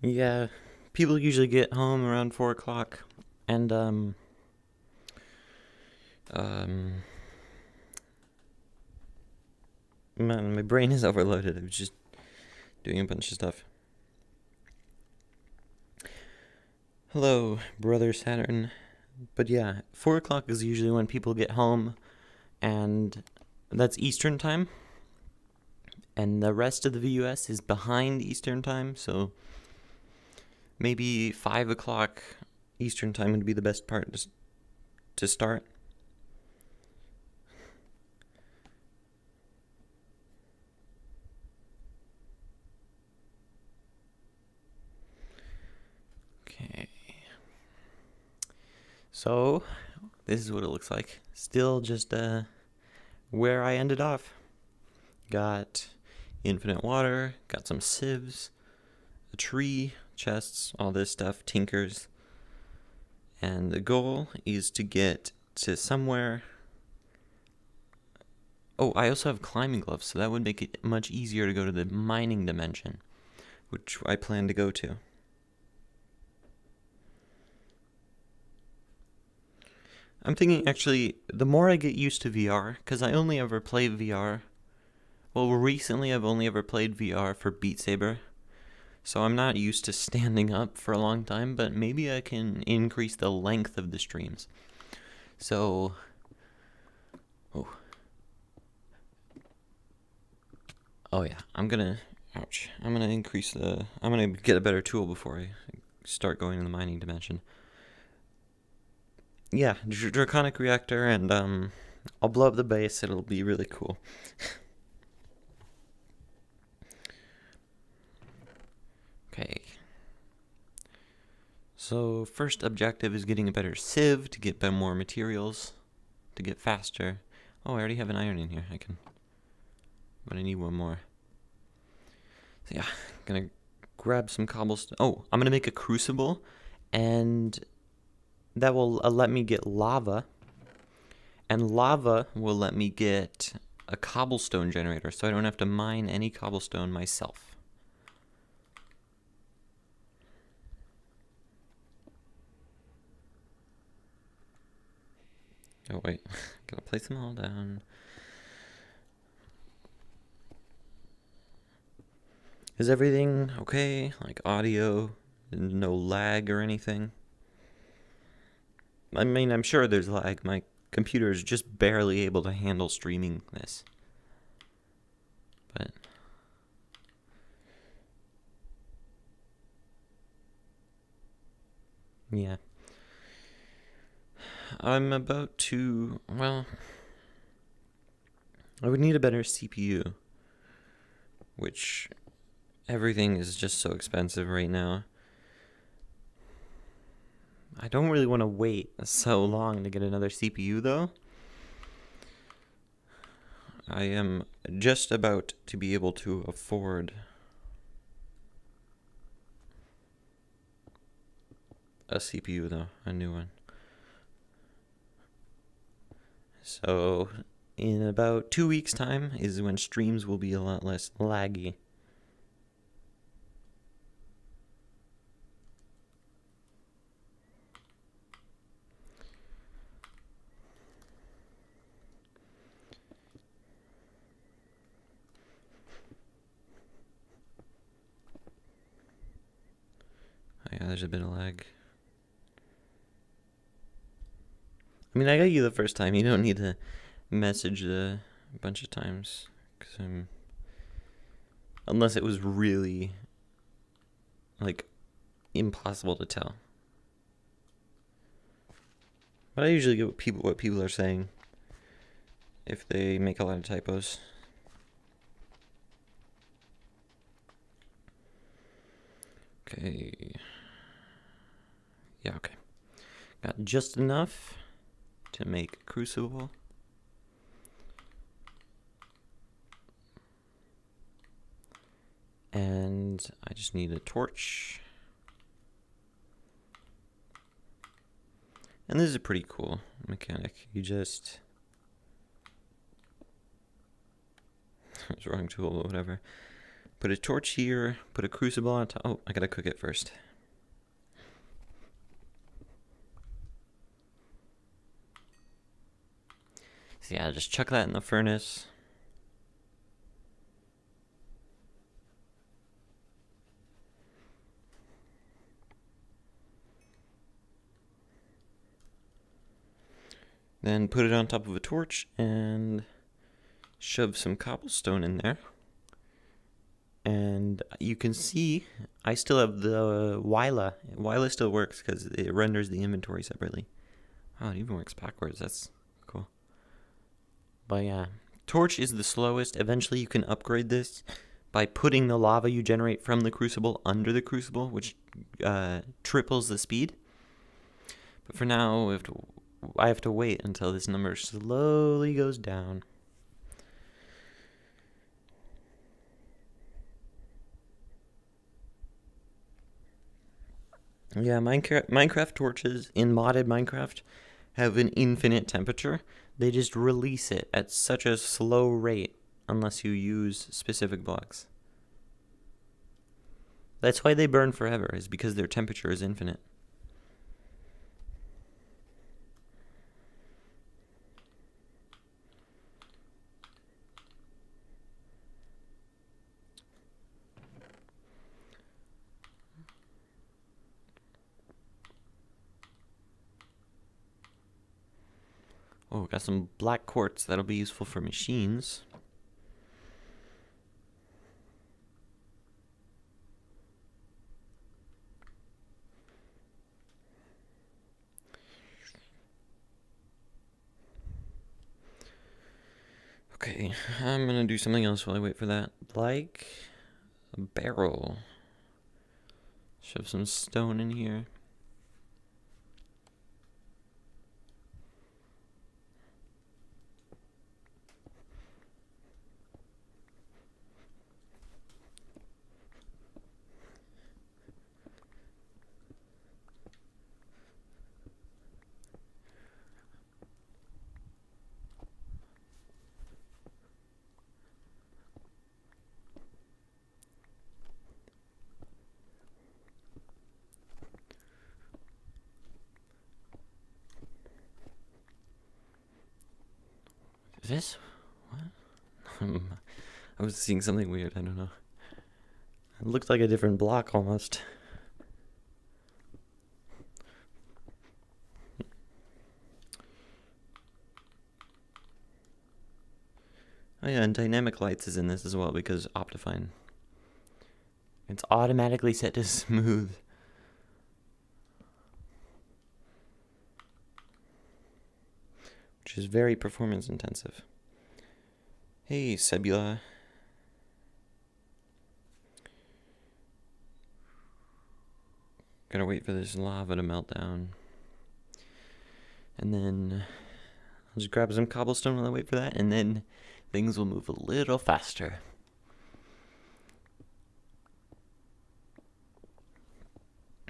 Yeah, people usually get home around 4 o'clock, and, um, man, my brain is overloaded. I was just doing a bunch of stuff. Hello, brother Saturn. But yeah, 4 o'clock is usually when people get home, and that's Eastern time, and the rest of the US is behind Eastern time, so maybe 5 o'clock Eastern time would be the best part to start. Okay. So, this is what it looks like. Still just where I ended off. Got infinite water, got some sieves, a tree, chests, all this stuff, tinkers. And the goal is to get to somewhere. Oh, I also have climbing gloves, so that would make it much easier to go to the mining dimension, which I plan to go to. I'm thinking, actually, the more I get used to VR, because I only ever play VR. Well, recently I've only ever played VR for Beat Saber, so I'm not used to standing up for a long time, but maybe I can increase the length of the streams. So, oh yeah, I'm gonna get a better tool before I start going in the mining dimension. Yeah, Draconic Reactor, and I'll blow up the base. It'll be really cool. Okay. So first objective is getting a better sieve to get more materials, to get faster. Oh, I already have an iron in here. But I need one more. So yeah, gonna grab some cobblestone. Oh, I'm gonna make a crucible, and that will let me get lava, and lava will let me get a cobblestone generator, so I don't have to mine any cobblestone myself. Oh wait, gotta place them all down. Is everything okay? Like audio, no lag or anything? I mean, I'm sure there's lag. My computer is just barely able to handle streaming this. But yeah. I'm about to, well, I would need a better CPU, which everything is just so expensive right now. I don't really want to wait so long to get another CPU, though. I am just about to be able to afford a CPU, though, a new one. So, in about 2 weeks' time is when streams will be a lot less laggy. Oh, yeah, there's a bit of lag. I mean, I got you the first time. You don't need to message a bunch of times, because unless it was really, like, impossible to tell. But I usually get what people are saying if they make a lot of typos. Okay. Yeah, okay. Got just enough to make a crucible. And I just need a torch. And this is a pretty cool mechanic. You just... It's wrong tool, but whatever. Put a torch here, put a crucible on top. Oh, I gotta cook it first. So yeah, just chuck that in the furnace. Then put it on top of a torch and shove some cobblestone in there. And you can see I still have the Wyla. Wyla still works because it renders the inventory separately. Oh, it even works backwards. That's cool. But yeah, torch is the slowest. Eventually you can upgrade this by putting the lava you generate from the crucible under the crucible, which triples the speed. But for now, I have to wait until this number slowly goes down. Yeah, Minecraft torches in modded Minecraft have an infinite temperature. They just release it at such a slow rate unless you use specific blocks. That's why they burn forever, is because their temperature is infinite. Oh, got some black quartz. That'll be useful for machines. Okay, I'm gonna do something else while I wait for that. Like a barrel. Shove some stone in here. This? What? I was seeing something weird. I don't know. It looked like a different block almost. Oh yeah, and dynamic lights is in this as well because Optifine. It's automatically set to smooth. Which is very performance intensive. Hey, Sebula. Gotta wait for this lava to melt down. And then I'll just grab some cobblestone while I wait for that, and then things will move a little faster.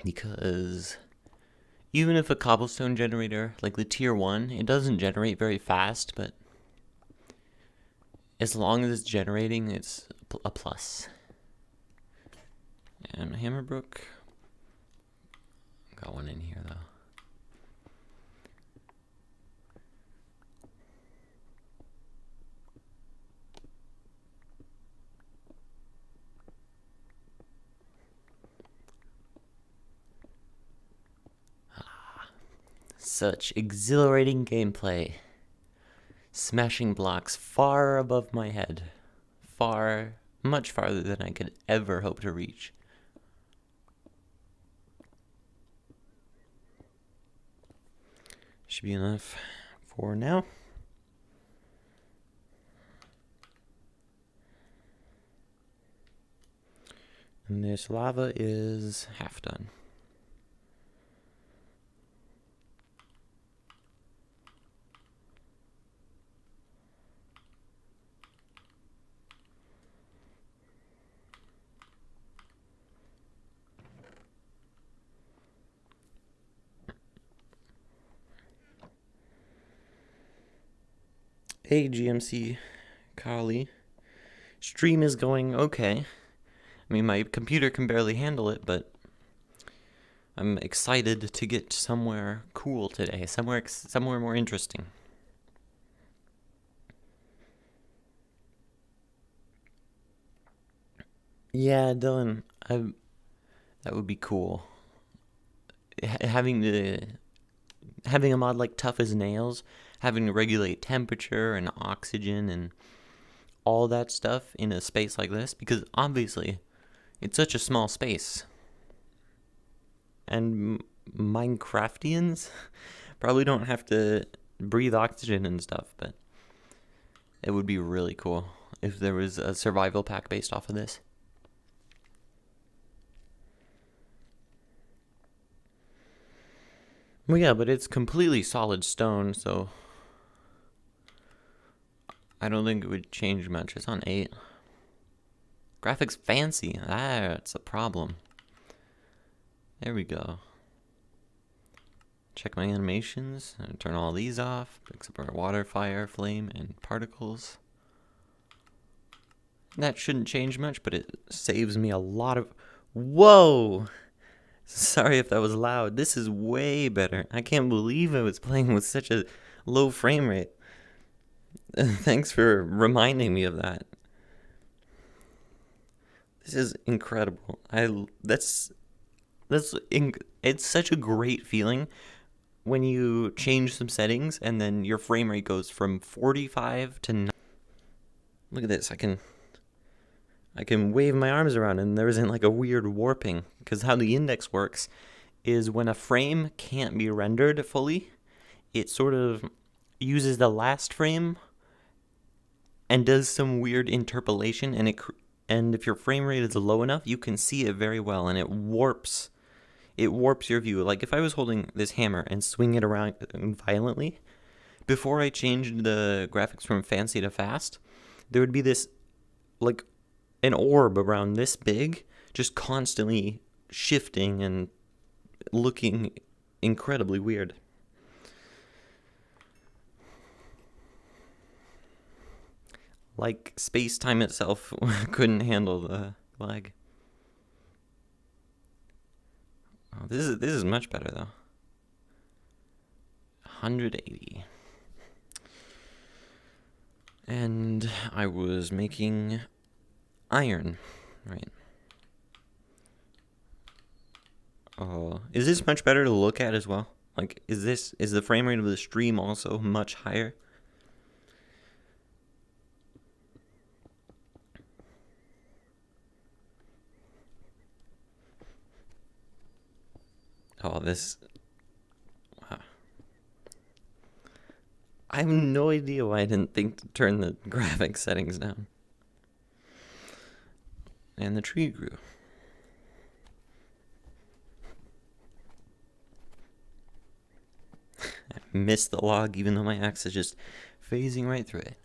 Because even if a cobblestone generator, like the tier 1, it doesn't generate very fast, but as long as it's generating, it's a plus. And Hammerbrook. Got one in here, though. Such exhilarating gameplay. Smashing blocks far above my head. Much farther than I could ever hope to reach. Should be enough for now. And this lava is half done. Hey, GMC Kali. Stream is going okay. I mean, my computer can barely handle it, but I'm excited to get somewhere cool today, somewhere more interesting. Yeah, Dylan, that would be cool. Having a mod like Tough as Nails, having to regulate temperature and oxygen and all that stuff in a space like this, because obviously it's such a small space. And Minecraftians probably don't have to breathe oxygen and stuff, but it would be really cool if there was a survival pack based off of this. Well, yeah, but it's completely solid stone, so I don't think it would change much. It's on 8. Graphics fancy. That's a problem. There we go. Check my animations and turn all these off, except for water, fire, flame, and particles. That shouldn't change much, but it saves me a lot of... Whoa! Sorry if that was loud. This is way better. I can't believe I was playing with such a low frame rate. Thanks for reminding me of that. This is incredible. It's such a great feeling when you change some settings and then your frame rate goes from 45 to 9. Look at this. I can wave my arms around and there isn't like a weird warping, because how the index works is when a frame can't be rendered fully, it sort of uses the last frame and does some weird interpolation, and if your frame rate is low enough, you can see it very well, and it warps your view. Like if I was holding this hammer and swing it around violently, before I changed the graphics from fancy to fast, there would be this like an orb around this big, just constantly shifting and looking incredibly weird. Like space-time itself couldn't handle the lag. Oh, this is much better though. 180. And I was making iron, right? Is this much better to look at as well? Like, is the frame rate of the stream also much higher? Oh, this... Wow. I have no idea why I didn't think to turn the graphics settings down. And the tree grew. I missed the log even though my axe is just phasing right through it.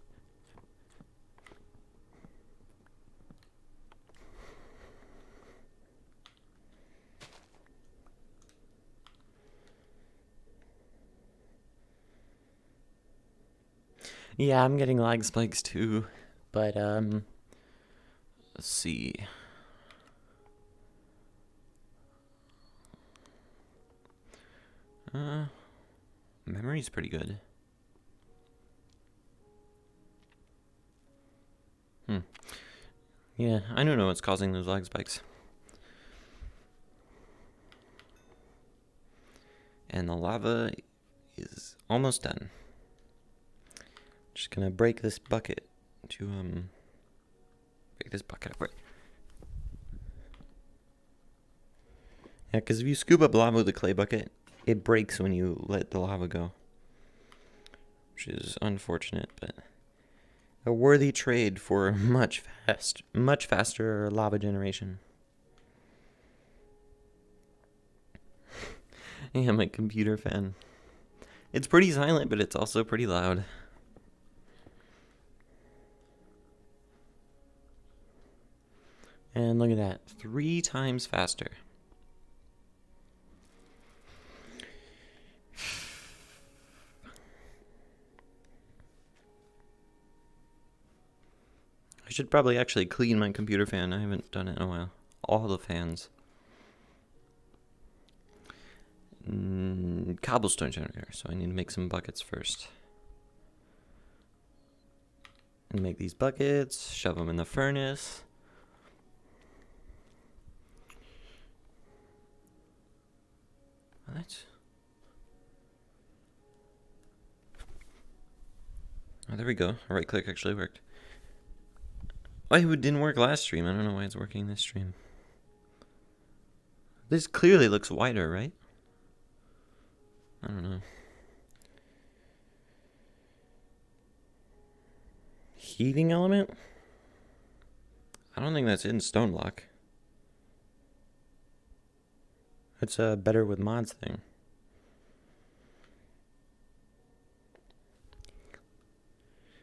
Yeah, I'm getting lag spikes too, but let's see. Memory's pretty good. Yeah, I don't know what's causing those lag spikes. And the lava is almost done. Just gonna break this bucket to break this bucket apart. Yeah, because if you scoop up lava with a clay bucket, it breaks when you let the lava go, which is unfortunate, but a worthy trade for much faster lava generation. Yeah, I'm a computer fan. It's pretty silent, but it's also pretty loud. And look at that, 3 times faster. I should probably actually clean my computer fan. I haven't done it in a while. all the fans. Cobblestone generator, so I need to make some buckets first. And make these buckets, shove them in the furnace. What? Oh, there we go. Right click actually worked. Oh, it didn't work last stream. I don't know why it's working this stream. This clearly looks wider, right? I don't know. Heating element? I don't think that's in Stoneblock. It's a better with mods thing.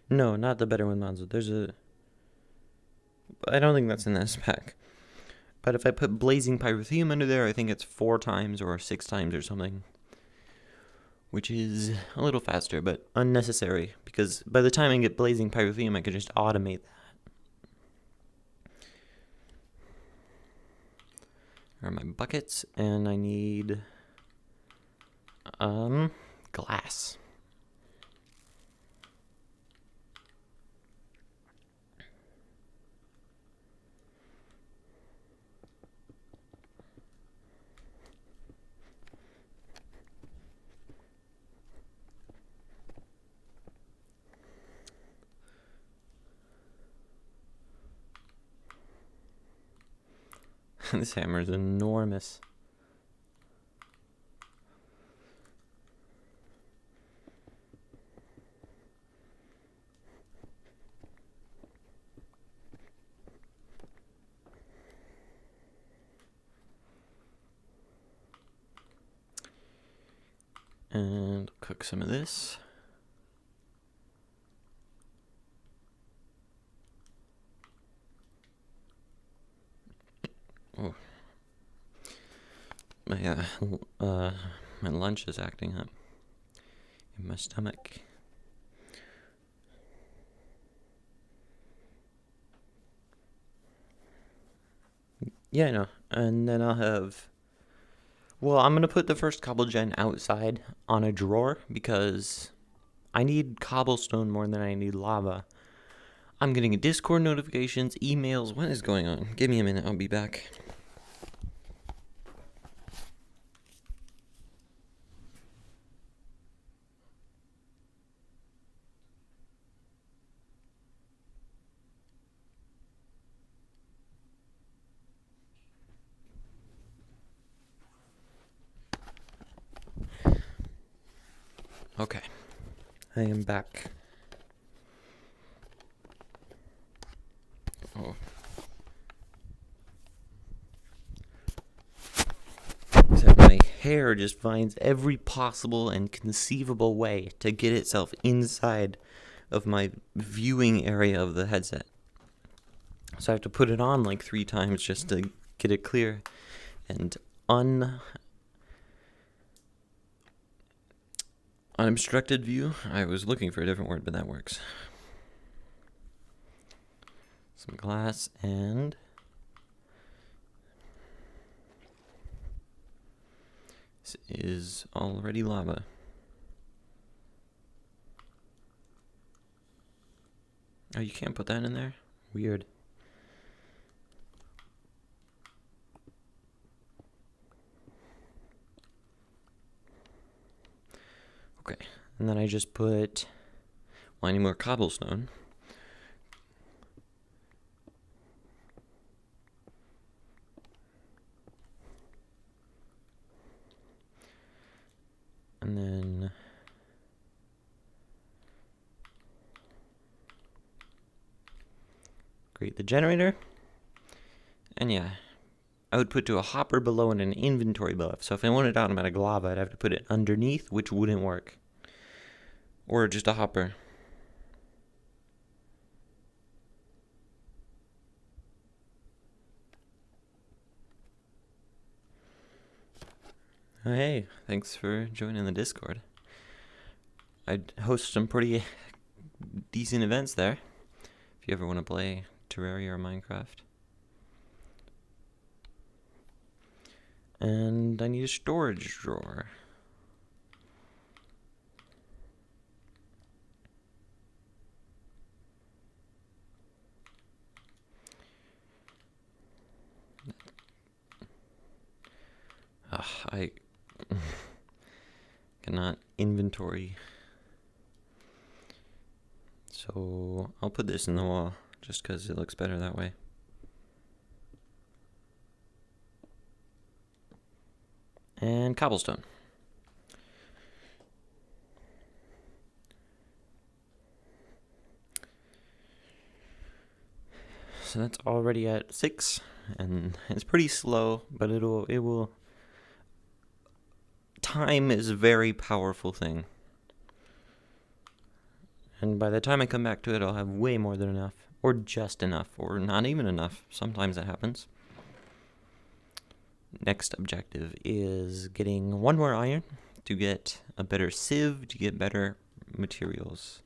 No, not the better with mods. There's a... I don't think that's in this pack. But if I put blazing pyrotheum under there, I think it's 4 times or 6 times or something. Which is a little faster, but unnecessary. Because by the time I get blazing pyrotheum, I could just automate that. Here are my buckets, and I need glass. This hammer is enormous. And cook some of this. Oh. My lunch is acting up in my stomach. Yeah, I know. And then I'll have... Well, I'm going to put the first cobble gen outside on a drawer because I need cobblestone more than I need lava. I'm getting Discord notifications, emails. What is going on? Give me a minute. I'll be back. Okay, I am back. Oh. Except my hair just finds every possible and conceivable way to get itself inside of my viewing area of the headset. So I have to put it on like 3 times just to get it clear and unobstructed view. I was looking for a different word, but that works. Some glass and this is already lava. Oh, you can't put that in there? Weird. Okay, and then I just put, well, I need more cobblestone. And then create the generator. And yeah, I would put to a hopper below and an inventory above. So if I wanted automatic lava, I'd have to put it underneath, which wouldn't work. Or just a hopper. Hey, thanks for joining the Discord. I host some pretty decent events there. If you ever want to play Terraria or Minecraft. And I need a storage drawer. I cannot inventory. So I'll put this in the wall just because it looks better that way. And cobblestone. So that's already at 6, and it's pretty slow, but it will. Time is a very powerful thing. And by the time I come back to it, I'll have way more than enough, or just enough, or not even enough. Sometimes that happens. Next objective is getting 1 more iron to get a better sieve, to get better materials.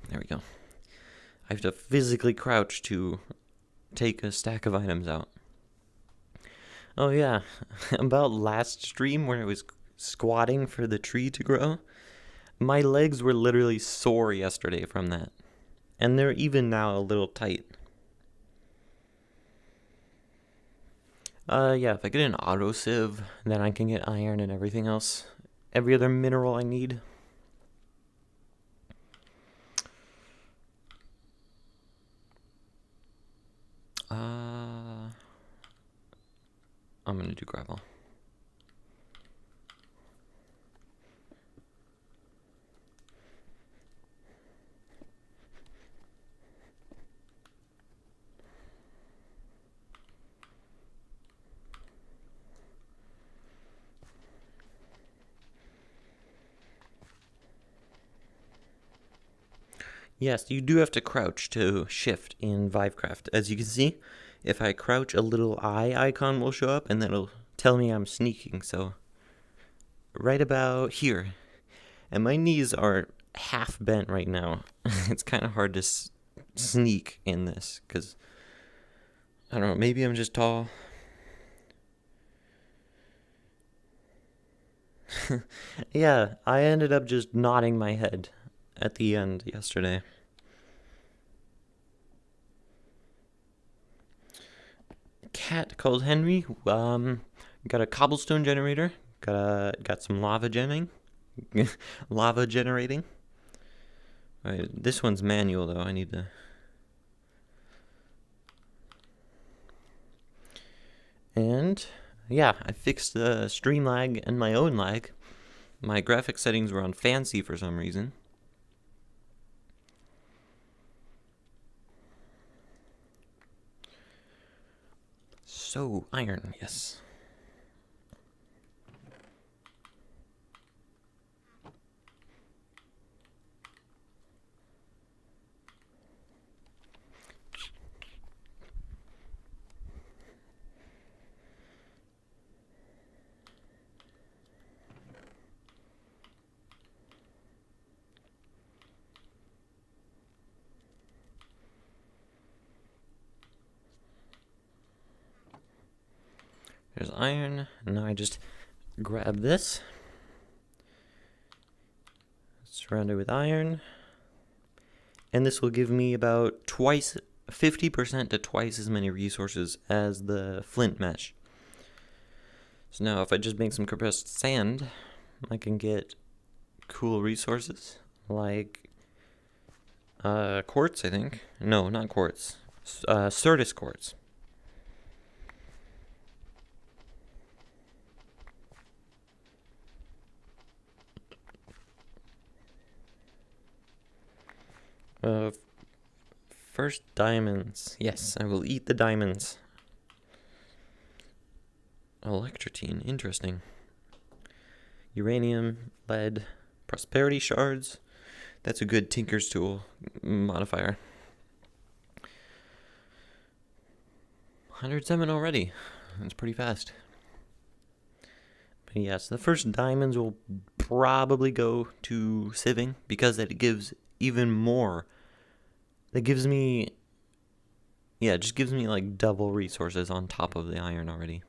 There we go. I have to physically crouch to take a stack of items out. Oh yeah, about last stream where I was squatting for the tree to grow, my legs were literally sore yesterday from that. And they're even now a little tight. Yeah, if I get an auto sieve, then I can get iron and everything else. Every other mineral I need. I'm gonna do gravel. Yes, you do have to crouch to shift in Vivecraft. As you can see, if I crouch, a little eye icon will show up, and that'll tell me I'm sneaking, so right about here. And my knees are half bent right now. It's kind of hard to sneak in this, because, I don't know, maybe I'm just tall. Yeah, I ended up just nodding my head at the end yesterday. Cat called Henry. Got a cobblestone generator. Got some lava lava generating. Alright, this one's manual though. I need to. And yeah, I fixed the stream lag and my own lag. My graphic settings were on fancy for some reason. So, iron, yes. There's iron, and now I just grab this, surround it with iron, and this will give me about 50% to twice as many resources as the flint mesh. So now if I just make some compressed sand, I can get cool resources, like quartz, I think. No, not quartz. Certus quartz. First diamonds. Yes, I will eat the diamonds. Electrotine, interesting. Uranium, lead, prosperity shards. That's a good Tinker's Tool modifier. 107 already. That's pretty fast. But yes, the first diamonds will probably go to sieving because it gives even more It gives me, yeah, it just gives me like double resources on top of the iron already.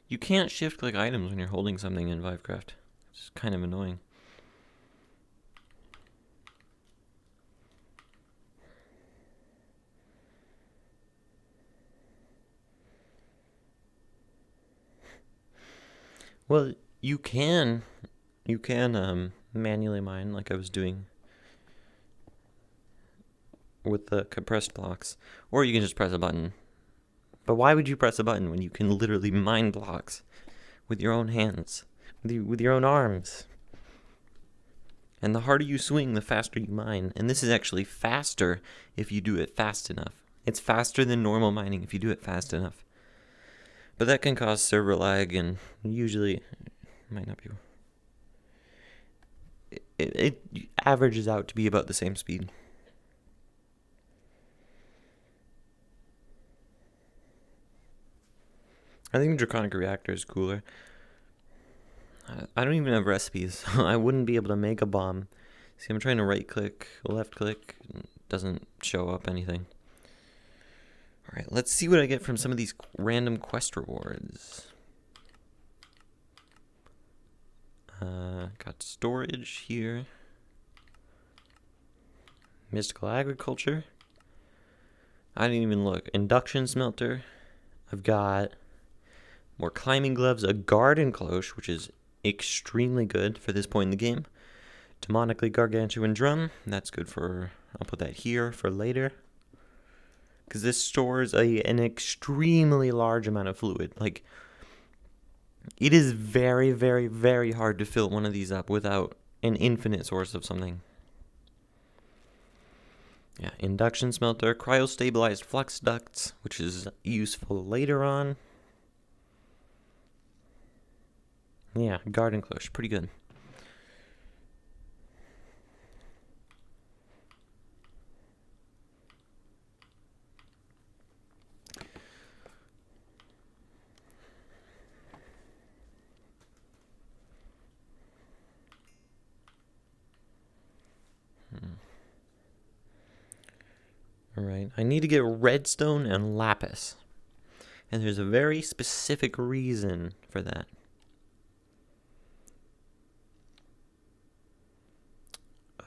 You can't shift click items when you're holding something in Vivecraft. It's kind of annoying. Well, you can manually mine like I was doing with the compressed blocks, or you can just press a button. But why would you press a button when you can literally mine blocks with your own hands, with your own arms? And the harder you swing, the faster you mine. And this is actually faster if you do it fast enough. It's faster than normal mining if you do it fast enough. But that can cause server lag, and usually might not be. It averages out to be about the same speed. I think Draconic Reactor is cooler. I don't even have recipes. I wouldn't be able to make a bomb. See, I'm trying to right click, left click, doesn't show up anything. Alright, let's see what I get from some of these random quest rewards. Got storage here. Mystical Agriculture. I didn't even look. Induction Smelter. I've got more climbing gloves, a garden cloche, which is extremely good for this point in the game. Demonically Gargantuan Drum. That's good for, I'll put that here for later. Because this stores an extremely large amount of fluid. Like, it is very, very, very hard to fill one of these up without an infinite source of something. Yeah, induction smelter, cryostabilized flux ducts, which is useful later on. Yeah, garden cloche, pretty good. Alright, I need to get redstone and lapis. And there's a very specific reason for that.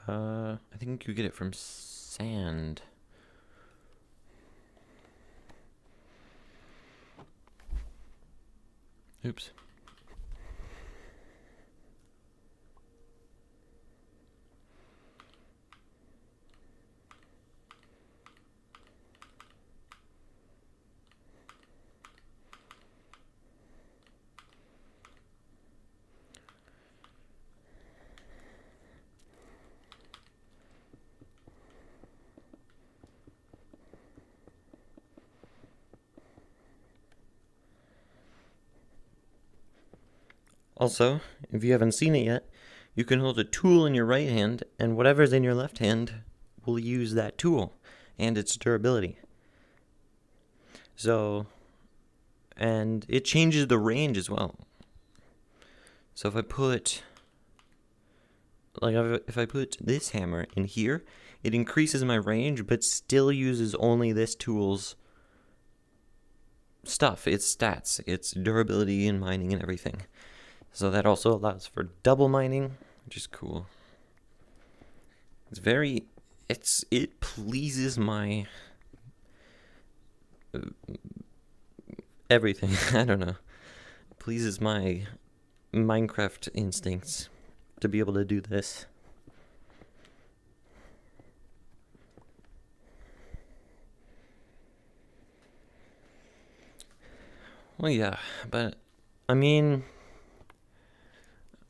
I think you get it from sand. Oops. Also, if you haven't seen it yet, you can hold a tool in your right hand, and whatever's in your left hand will use that tool and its durability. So, and it changes the range as well. So if I put, if I put this hammer in here, it increases my range, but still uses only this tool's stuff, its stats, its durability and mining and everything. So that also allows for double mining, which is cool. It pleases my everything. I don't know. It pleases my Minecraft instincts to be able to do this. Well, yeah, but I mean,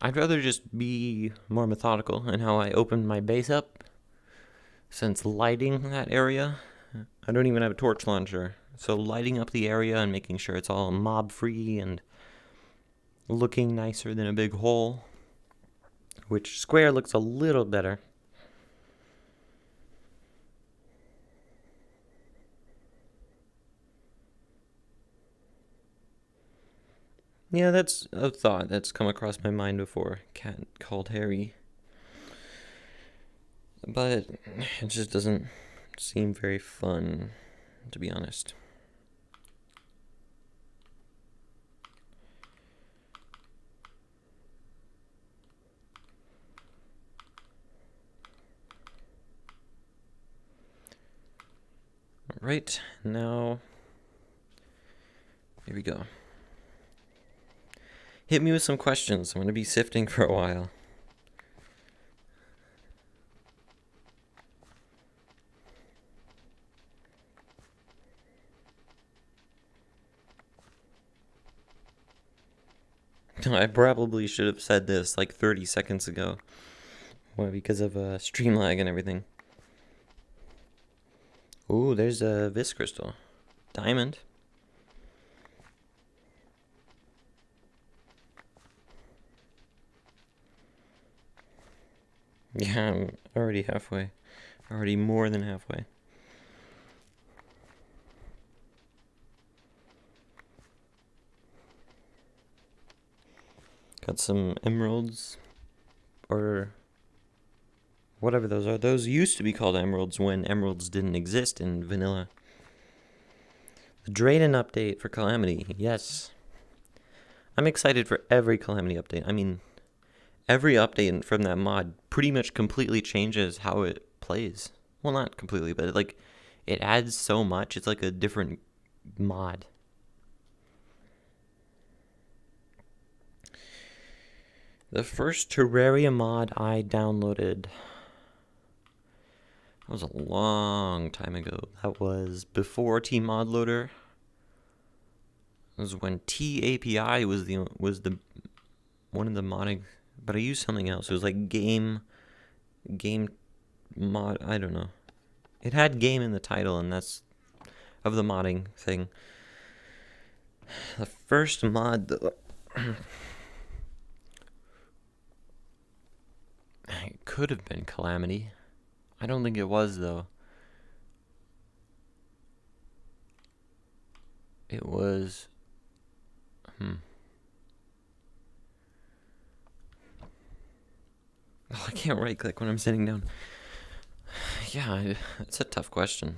I'd rather just be more methodical in how I open my base up, since lighting that area, I don't even have a torch launcher, so lighting up the area and making sure it's all mob free and looking nicer than a big hole, which square looks a little better. Yeah, that's a thought that's come across my mind before. Cat called Harry. But it just doesn't seem very fun, to be honest. Alright, now, here we go. Hit me with some questions. I'm going to be sifting for a while. I probably should have said this like 30 seconds ago. Why? Because of stream lag and everything. Ooh, there's a Vis crystal. Diamond. Yeah, I'm already halfway. Already more than halfway. Got some emeralds. Or whatever those are. Those used to be called emeralds when emeralds didn't exist in vanilla. The Drayden update for Calamity. Yes. I'm excited for every Calamity update. I mean, every update from that mod pretty much completely changes how it plays. Well, not completely, but it adds so much. It's like a different mod. The first Terraria mod I downloaded, that was a long time ago. That was before TModLoader. It was when TAPI was the one of the modding, but I used something else. It was like game mod. I don't know. It had game in the title, and that's of the modding thing. The first mod, though, it could have been Calamity. I don't think it was, though. It was... Oh, I can't right-click when I'm sitting down. Yeah, it's a tough question.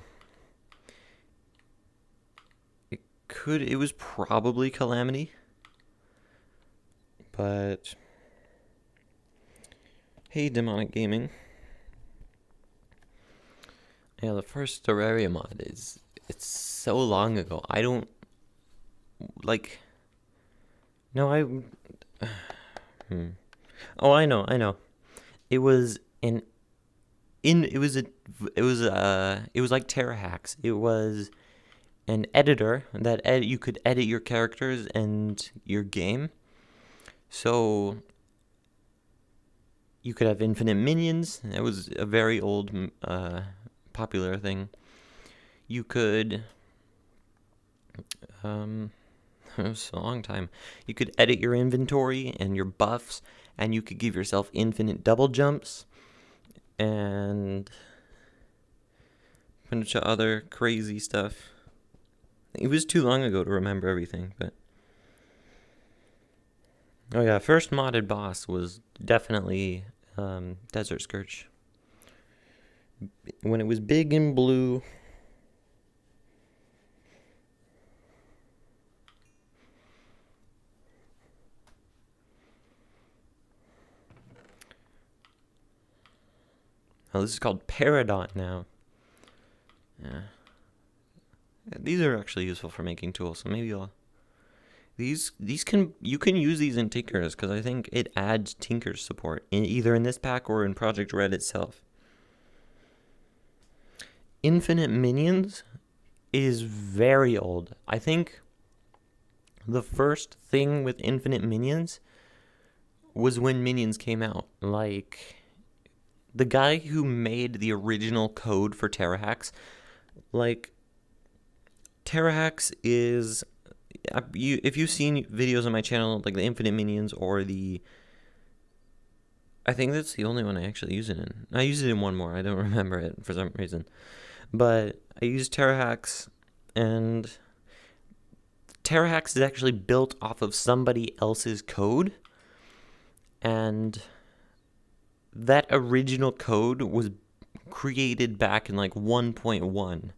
It was probably Calamity. But... Hey, Demonic Gaming. Yeah, the first Terraria mod it's so long ago. I don't... No, Oh, I know. It was like TerraHacks. It was an editor that you could edit your characters and your game. So you could have infinite minions. It was a very old, popular thing. You could, it was a long time. You could edit your inventory and your buffs, and you could give yourself infinite double jumps, and a bunch of other crazy stuff. It was too long ago to remember everything, but... Oh yeah, first modded boss was definitely Desert Scourge. When it was big and blue. Oh, this is called Peridot now. Yeah. These are actually useful for making tools, so maybe I'll... You can use these in Tinkers, because I think it adds Tinker's support, either in this pack or in Project Red itself. Infinite Minions is very old. I think the first thing with Infinite Minions was when Minions came out. Like, the guy who made the original code for TerraHacks, TerraHacks is... if you've seen videos on my channel, like the Infinite Minions or I think that's the only one I actually use it in. I use it in one more. I don't remember it for some reason. But I use TerraHacks, and TerraHacks is actually built off of somebody else's code, and that original code was created back in like 1.1,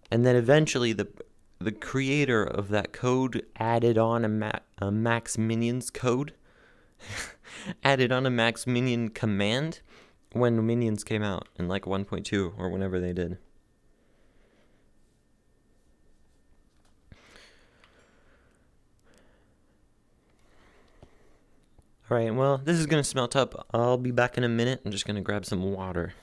and then eventually the creator of that code added on a max minions code, added on a max minion command when minions came out in like 1.2 or whenever they did. Alright, well, this is going to smelt up. I'll be back in a minute. I'm just going to grab some water.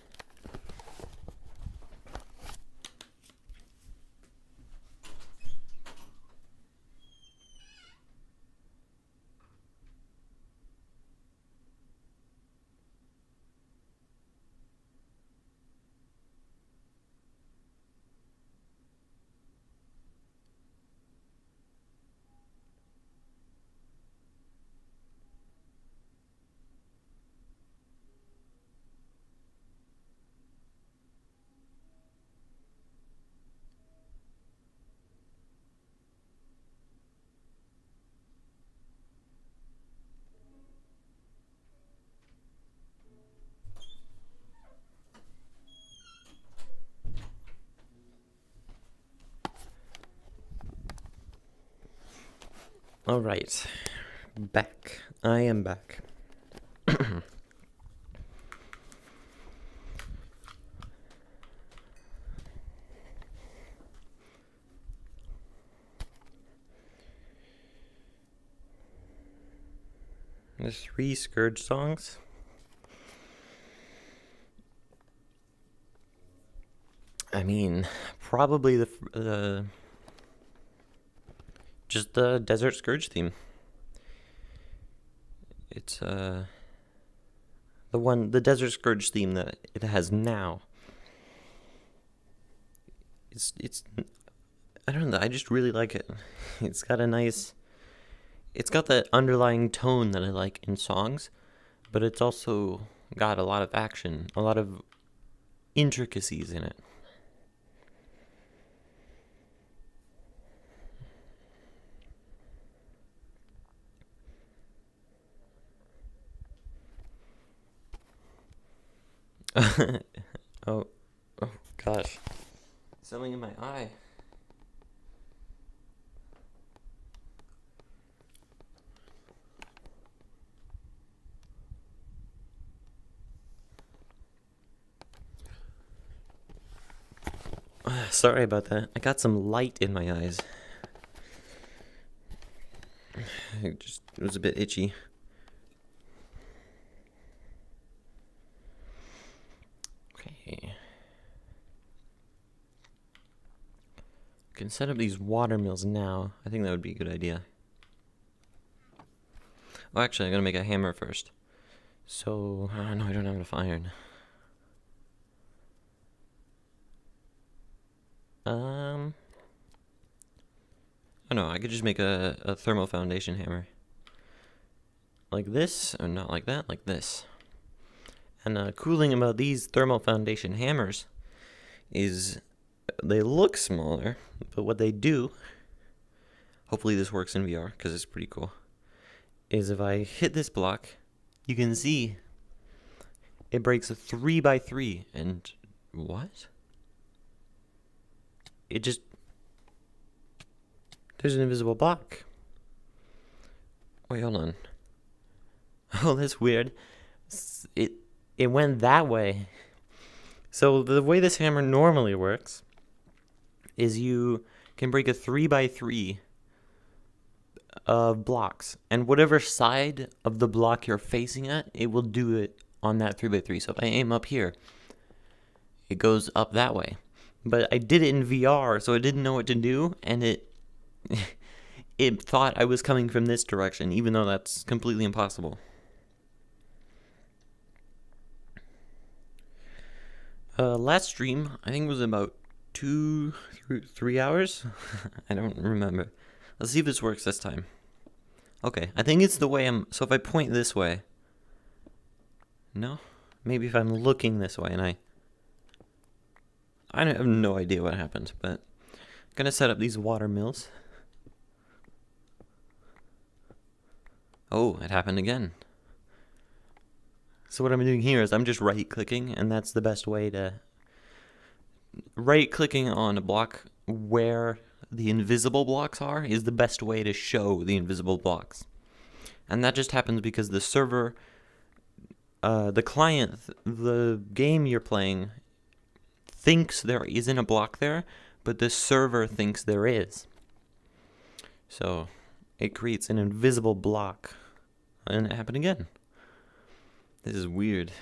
All right, back. I am back. There's 3 Scourge songs. I mean, probably just the Desert Scourge theme. It's the Desert Scourge theme that it has now. It's I don't know, I just really like it. It's got that underlying tone that I like in songs, but it's also got a lot of action, a lot of intricacies in it. oh gosh, something in my eye. Sorry about that. I got some light in my eyes. It was a bit itchy. Okay. I can set up these water mills now. I think that would be a good idea. Oh, actually, I'm gonna make a hammer first. So, no, I don't have enough iron. Oh no, I could just make a thermal foundation hammer. Like this, or not like that, like this. And cool thing about these thermal foundation hammers is they look smaller, but what they do, hopefully this works in VR because it's pretty cool, is if I hit this block, you can see it breaks a 3x3, and what? There's an invisible block. Wait, hold on. Oh, that's weird. It went that way. So the way this hammer normally works is you can break a 3x3 of blocks, and whatever side of the block you're facing at, it will do it on that 3x3. So if I aim up here, it goes up that way. But I did it in VR, so it didn't know what to do, and it thought I was coming from this direction, even though that's completely impossible. Last stream, I think, was about 2-3 hours. I don't remember. Let's see if this works this time. Okay, I think it's the way so if I point this way. No? Maybe if I'm looking this way and I have no idea what happened, but I'm gonna set up these water mills. Oh, it happened again. So what I'm doing here is I'm just right-clicking, and that's the best way to... Right-clicking on a block where the invisible blocks are is the best way to show the invisible blocks. And that just happens because the server, the client, the game you're playing thinks there isn't a block there, but the server thinks there is. So it creates an invisible block. And it happened again. This is weird.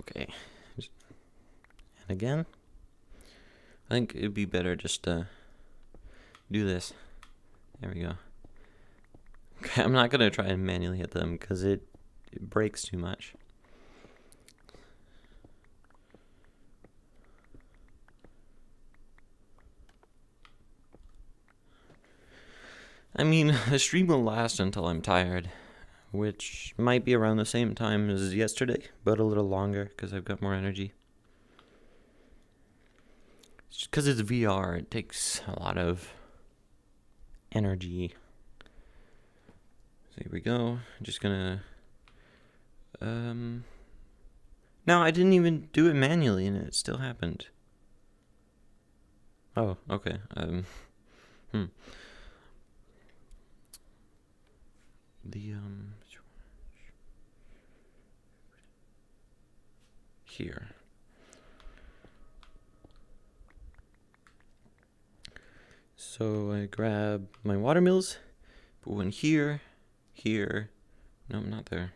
Okay. And again. I think it'd be better just to do this. There we go. Okay, I'm not going to try and manually hit them because it breaks too much. I mean, the stream will last until I'm tired, which might be around the same time as yesterday, but a little longer because I've got more energy. Because it's VR, it takes a lot of energy. So here we go. I'm just gonna... No, I didn't even do it manually and it still happened. Oh, okay. Here. So I grab my watermills, put one here, no, not there.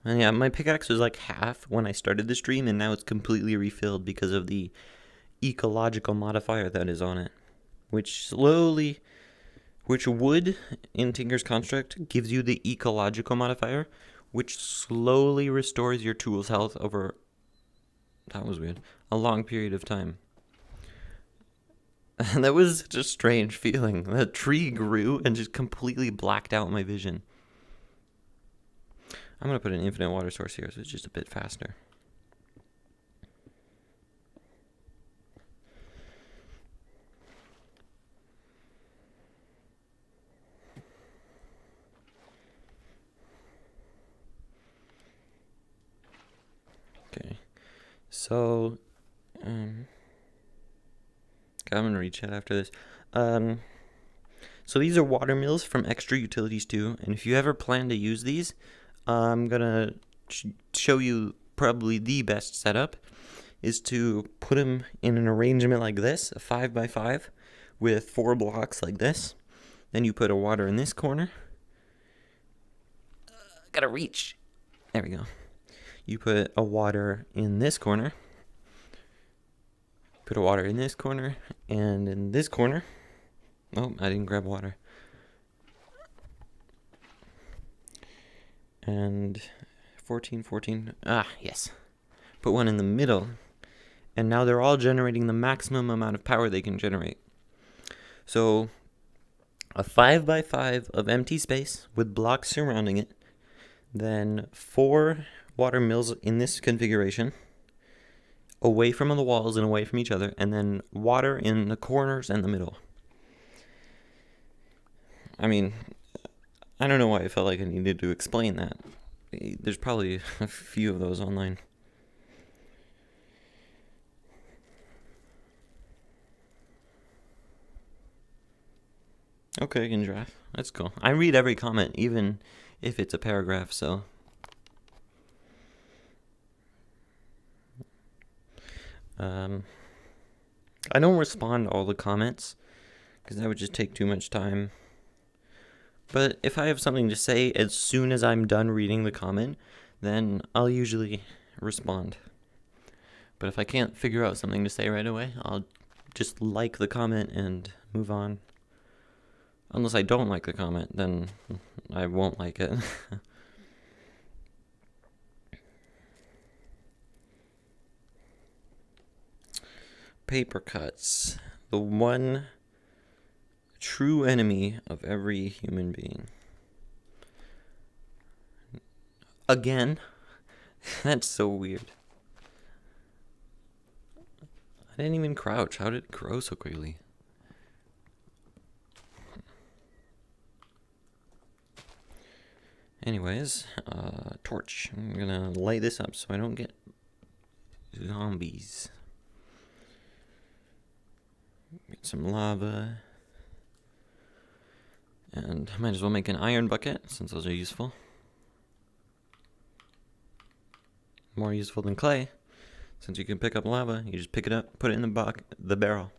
And yeah, my pickaxe was like half when I started the stream, and now it's completely refilled because of the ecological modifier that is on it, which wood in Tinker's Construct gives you the ecological modifier, which slowly restores your tool's health over, that was weird, a long period of time. And that was just a strange feeling. The tree grew and just completely blacked out my vision. I'm going to put an infinite water source here so it's just a bit faster. Okay. So, I'm going to read chat after this. So these are water mills from Extra Utilities 2, and if you ever plan to use these, I'm going to show you probably the best setup is to put them in an arrangement like this, a 5x5 with 4 blocks like this. Then you put a water in this corner. Gotta reach. There we go. You put a water in this corner. Put a water in this corner and in this corner. Oh, I didn't grab water. And 14. Ah, yes. Put one in the middle. And now they're all generating the maximum amount of power they can generate. So a 5x5 of empty space with blocks surrounding it. Then 4 water mills in this configuration. Away from the walls and away from each other. And then water in the corners and the middle. I mean, I don't know why I felt like I needed to explain that. There's probably a few of those online. Okay, I can draft. That's cool. I read every comment, even if it's a paragraph, so... I don't respond to all the comments, because that would just take too much time. But if I have something to say as soon as I'm done reading the comment, then I'll usually respond. But if I can't figure out something to say right away, I'll just like the comment and move on. Unless I don't like the comment, then I won't like it. Paper cuts. The one true enemy of every human being. Again? That's so weird. I didn't even crouch. How did it grow so quickly? Anyways, torch. I'm gonna light this up so I don't get zombies. Get some lava. And I might as well make an iron bucket, since those are useful. More useful than clay. Since you can pick up lava, you just pick it up, put it in the barrel.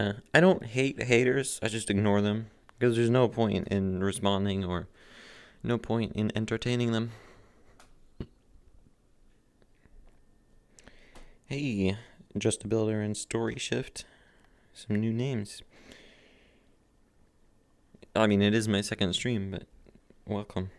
Yeah, I don't hate haters, I just ignore them. Because there's no point in responding or no point in entertaining them. Hey, Just a Builder and Story Shift. Some new names. I mean, it is my second stream, but welcome.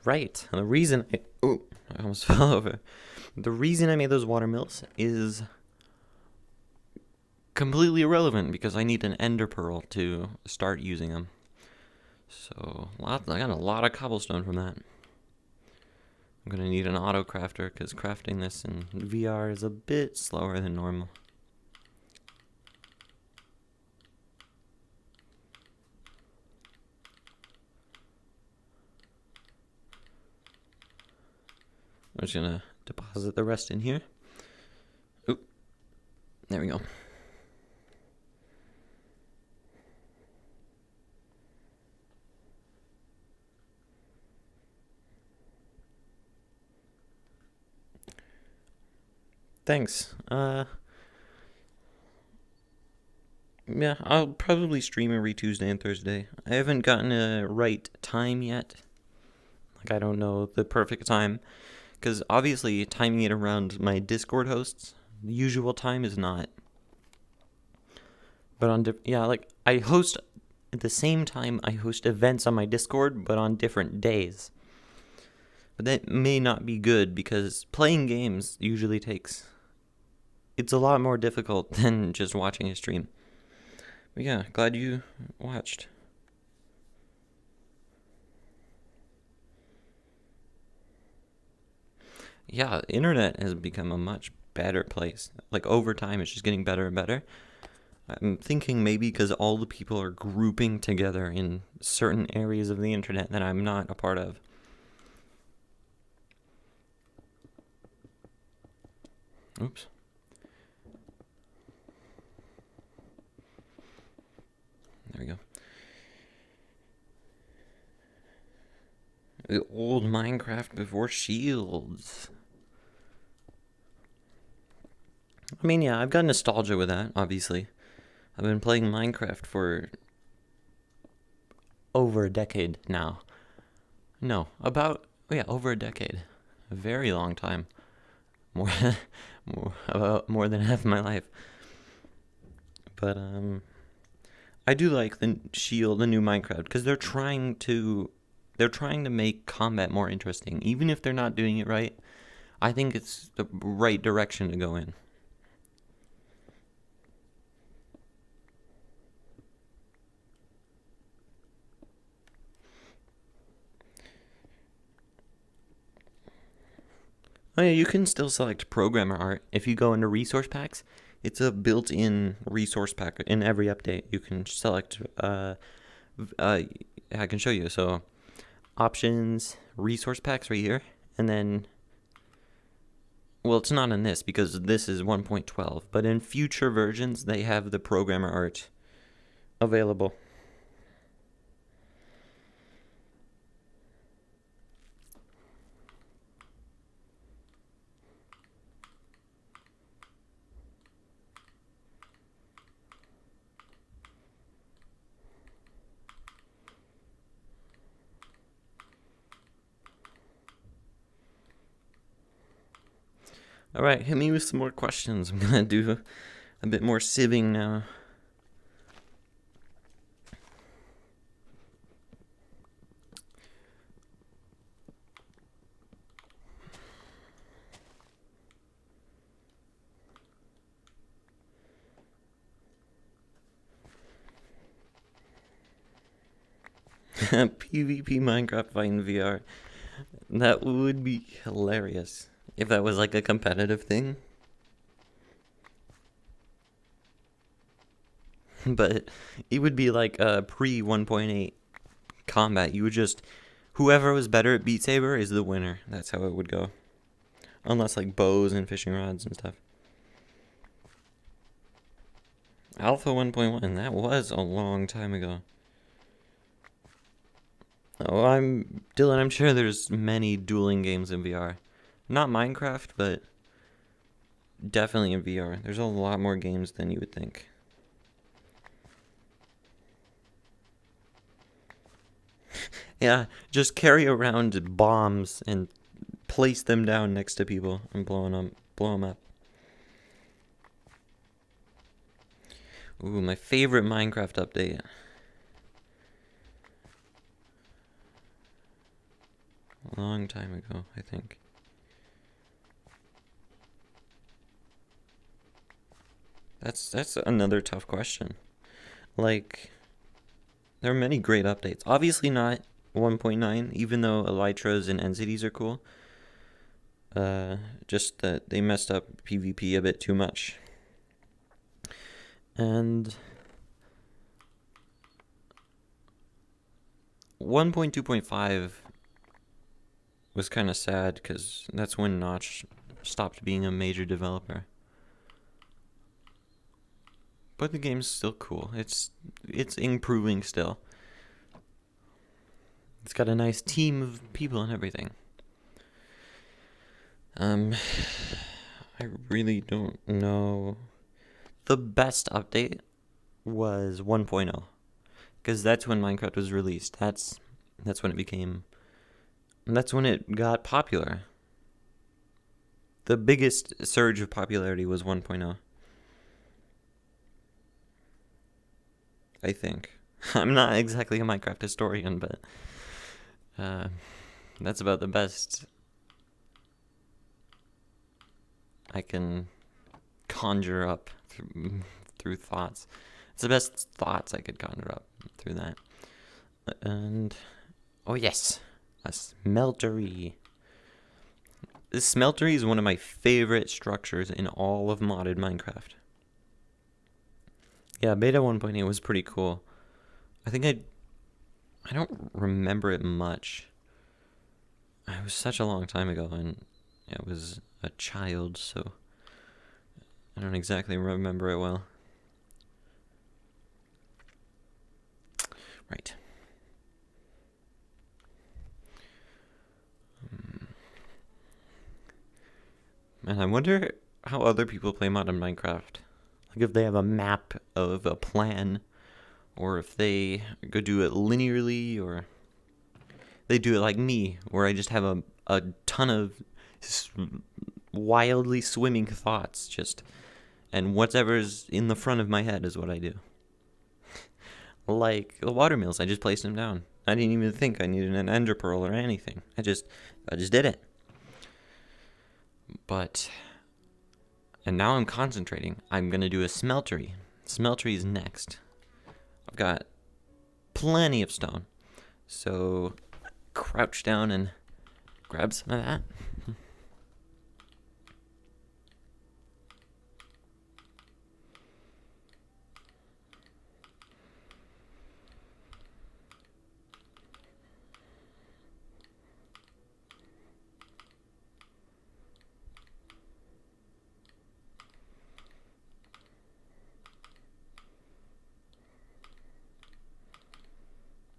Right. The reason I almost fell over. The reason I made those watermills is completely irrelevant because I need an ender pearl to start using them. So I got a lot of cobblestone from that. I'm gonna need an auto crafter because crafting this in VR is a bit slower than normal. I'm just gonna deposit the rest in here. Oop, there we go. Thanks. Yeah, I'll probably stream every Tuesday and Thursday. I haven't gotten a right time yet. Like, I don't know the perfect time. Because obviously, timing it around my Discord hosts, the usual time is not. But like, I host at the same time I host events on my Discord, but on different days. But that may not be good because playing games usually it's a lot more difficult than just watching a stream. But yeah, glad you watched. Yeah, the internet has become a much better place. Like, over time, it's just getting better and better. I'm thinking maybe because all the people are grouping together in certain areas of the internet that I'm not a part of. Oops. There we go. The old Minecraft before shields. I mean, yeah, I've got nostalgia with that, obviously. I've been playing Minecraft for over a decade now. No, over a decade. A very long time. About more than half my life. But, I do like the new Minecraft, because they're trying to make combat more interesting. Even if they're not doing it right, I think it's the right direction to go in. Oh yeah, you can still select programmer art. If you go into resource packs, it's a built-in resource pack in every update. You can select, I can show you. So, options, resource packs right here, and then, well, it's not in this because this is 1.12, but in future versions, they have the programmer art available. All right, hit me with some more questions. I'm gonna do a bit more sieving now. PvP Minecraft fight in VR. That would be hilarious if that was like a competitive thing. But it would be like a pre 1.8 combat. You would just, whoever was better at Beat Saber is the winner. That's how it would go. Unless like bows and fishing rods and stuff. Alpha 1.1, that was a long time ago. Oh, Dylan, I'm sure there's many dueling games in VR. Not Minecraft, but definitely in VR. There's a lot more games than you would think. Yeah, just carry around bombs and place them down next to people and blow them up. Ooh, my favorite Minecraft update. A long time ago, I think. That's another tough question. Like, there are many great updates. Obviously not 1.9, even though Elytras and Entities are cool. Just that they messed up PvP a bit too much. And 1.2.5 was kind of sad because that's when Notch stopped being a major developer. But the game's still cool. It's improving still. It's got a nice team of people and everything. I really don't know. The best update was 1.0, because that's when Minecraft was released. That's when it became. That's when it got popular. The biggest surge of popularity was 1.0. I think. I'm not exactly a Minecraft historian, but that's about the best I can conjure up through thoughts. It's the best thoughts I could conjure up through that. And oh yes, a smeltery. This smeltery is one of my favorite structures in all of modded Minecraft. Yeah, beta 1.8 was pretty cool. I think I don't remember it much. It was such a long time ago, and I was a child, so I don't exactly remember it well. Right. And I wonder how other people play modern Minecraft. Like if they have a map of a plan, or if they go do it linearly, or they do it like me, where I just have a ton of wildly swimming thoughts, and whatever's in the front of my head is what I do. Like the water mills, I just placed them down. I didn't even think I needed an ender pearl or anything. I just did it. And now I'm concentrating. I'm gonna do a smeltery. Smeltery is next. I've got plenty of stone, so crouch down and grab some of that.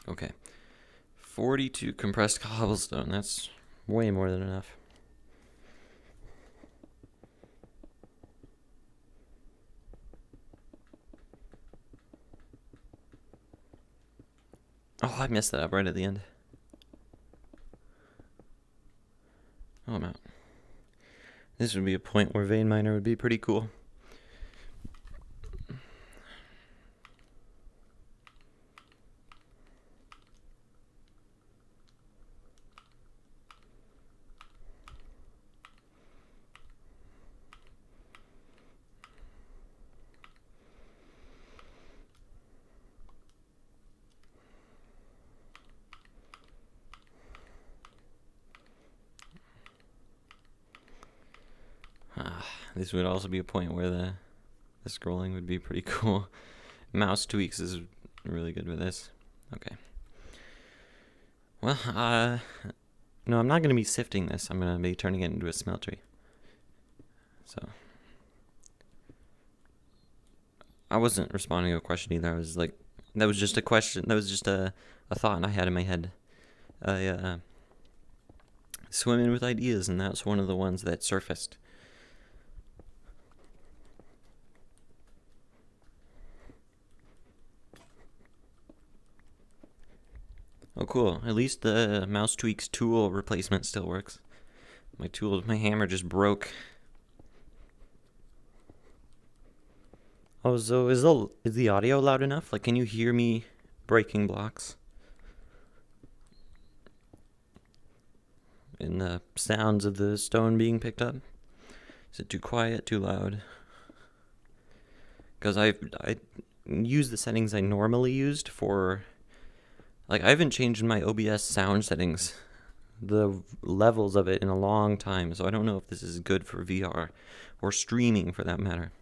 Okay, 42 compressed cobblestone. That's way more than enough. Oh, I messed that up right at the end. Oh, I'm out. This would be a point where vein miner would be pretty cool. This would also be a point where the scrolling would be pretty cool. Mouse tweaks is really good with this. Okay. Well, no, I'm not going to be sifting this. I'm going to be turning it into a smeltery. So, I wasn't responding to a question either. I was like, that was just a question. That was just a thought I had in my head. Swimming with ideas, and that's one of the ones that surfaced. Oh, cool. At least the mouse tweaks tool replacement still works. My hammer just broke. Oh, so is the audio loud enough? Like, can you hear me breaking blocks? And the sounds of the stone being picked up? Is it too quiet, too loud? Because I use the settings I normally used for... Like, I haven't changed my OBS sound settings, the levels of it, in a long time, so I don't know if this is good for VR, or streaming for that matter.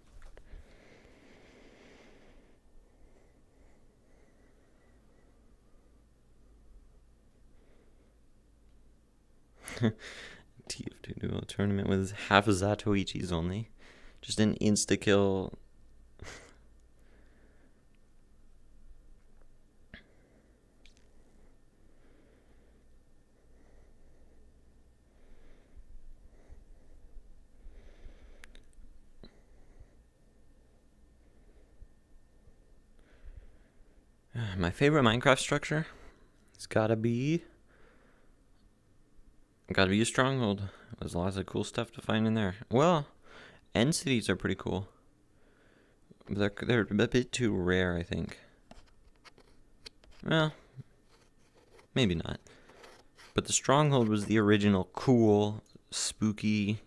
TF2 duo tournament with half of Zatoichis only. Just an insta-kill. My favorite Minecraft structure? It's gotta be a stronghold. There's lots of cool stuff to find in there. Well, end cities are pretty cool. They're a bit too rare, I think. Well, maybe not. But the stronghold was the original cool, spooky,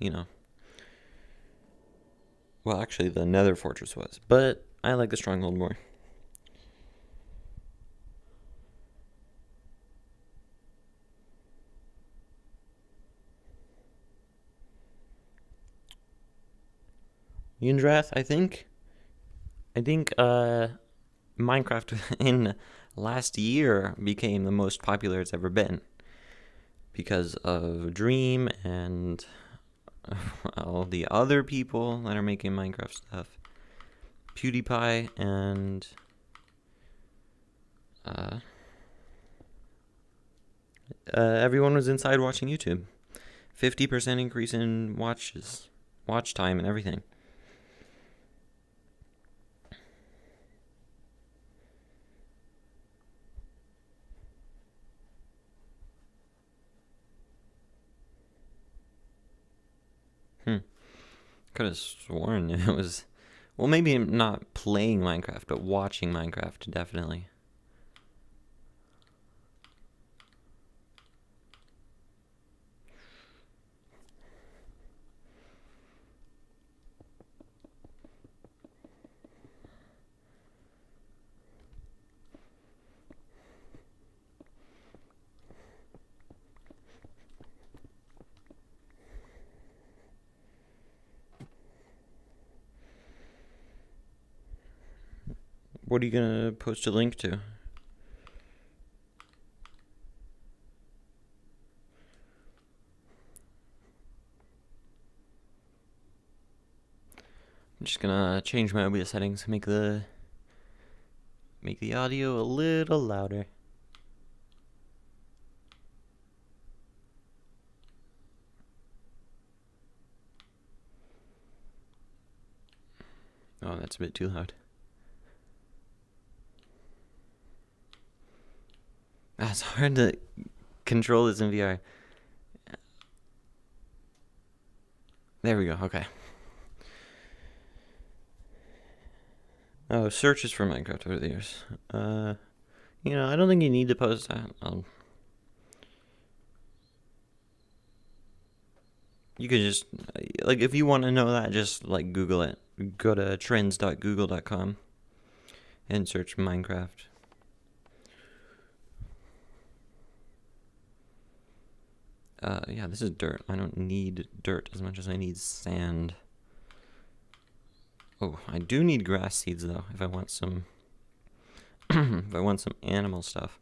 Well, actually, the Nether Fortress was. But I like the stronghold more. Yundrath, I think Minecraft in last year became the most popular it's ever been because of Dream and all the other people that are making Minecraft stuff. PewDiePie and everyone was inside watching YouTube. 50% increase in watch time and everything. Could have sworn it was... Well, maybe not playing Minecraft, but watching Minecraft, definitely. What are you gonna post a link to? I'm just gonna change my OBS settings, make the audio a little louder. Oh, that's a bit too loud. It's hard to control this in VR. There we go, okay. Oh, searches for Minecraft over the years. I don't think you need to post that. You could just, if you want to know that, just, Google it. Go to trends.google.com and search Minecraft. Yeah, this is dirt. I don't need dirt as much as I need sand. Oh, I do need grass seeds though if I want some if I want some animal stuff.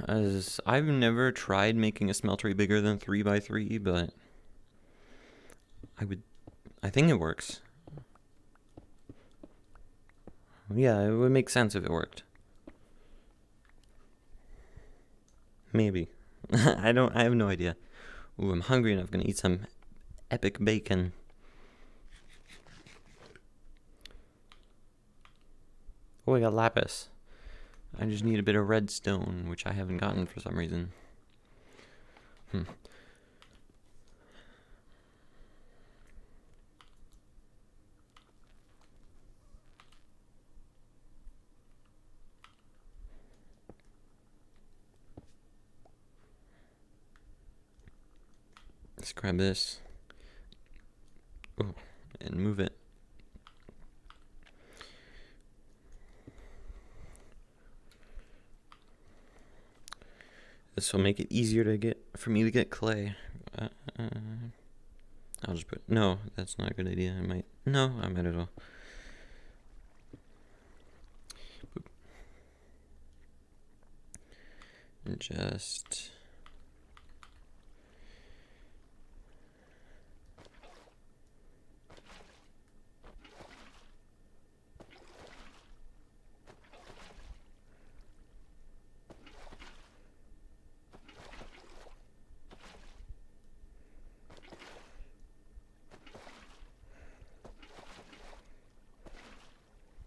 As I've never tried making a smeltery bigger than 3x3, but I think it works. Yeah, it would make sense if it worked. Maybe. I have no idea. Ooh, I'm hungry and I'm gonna eat some epic bacon. Oh, I got lapis. I just need a bit of redstone, which I haven't gotten for some reason. Let's grab this. Oh, and move it. This will make it easier for me to get clay. I'll just put, no, that's not a good idea. I might as well. Boop. And just,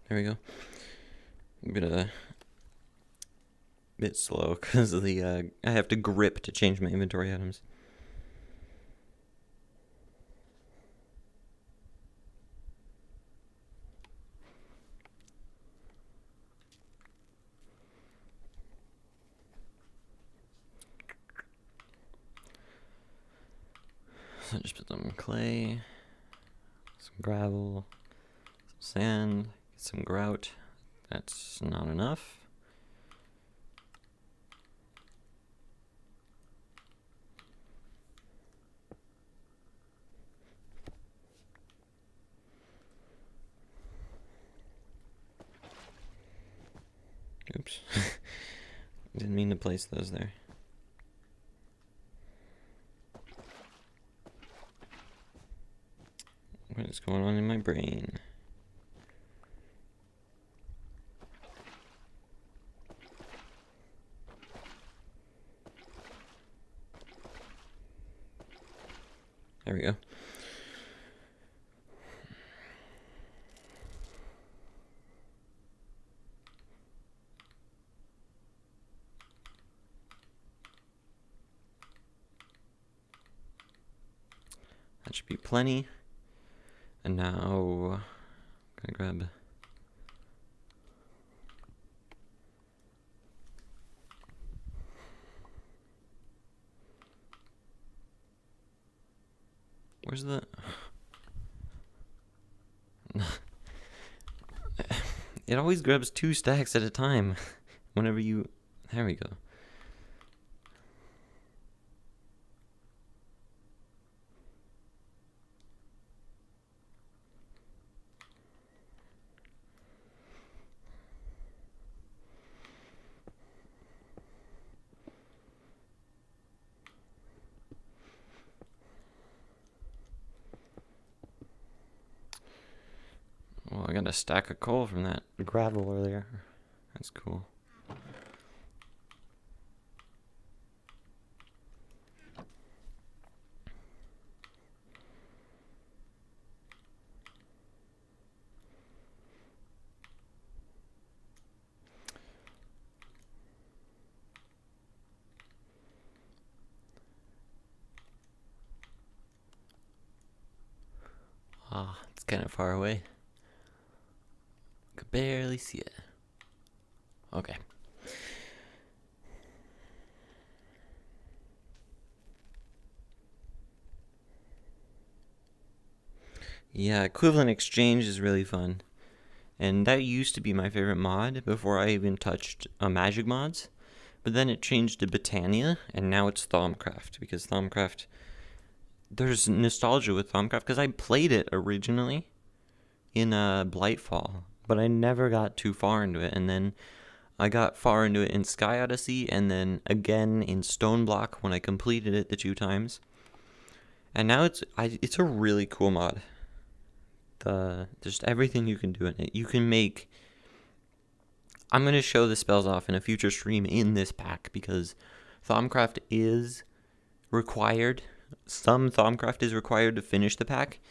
there we go. Bit slow because of the I have to grip to change my inventory items. So just put some clay, some gravel, some sand, some grout. That's not enough. Oops. Didn't mean to place those there. What is going on in my brain? There we go. That should be plenty. And now, I'm gonna grab where's the it always grabs 2 stacks at a time whenever you, there we go. Well, I got a stack of coal from that gravel earlier. That's cool. Ah, it's kind of far away. Could barely see it. Okay. Yeah, equivalent exchange is really fun. And that used to be my favorite mod before I even touched magic mods. But then it changed to Botania, and now it's Thaumcraft, because Thaumcraft, there's nostalgia with Thaumcraft, because I played it originally in Blightfall, but I never got too far into it, and then I got far into it in Sky Odyssey, and then again in Stoneblock when I completed it the 2 times. And now it's a really cool mod. Just everything you can do in it. You can make... I'm going to show the spells off in a future stream in this pack, because Thaumcraft is required. Some Thaumcraft is required to finish the pack,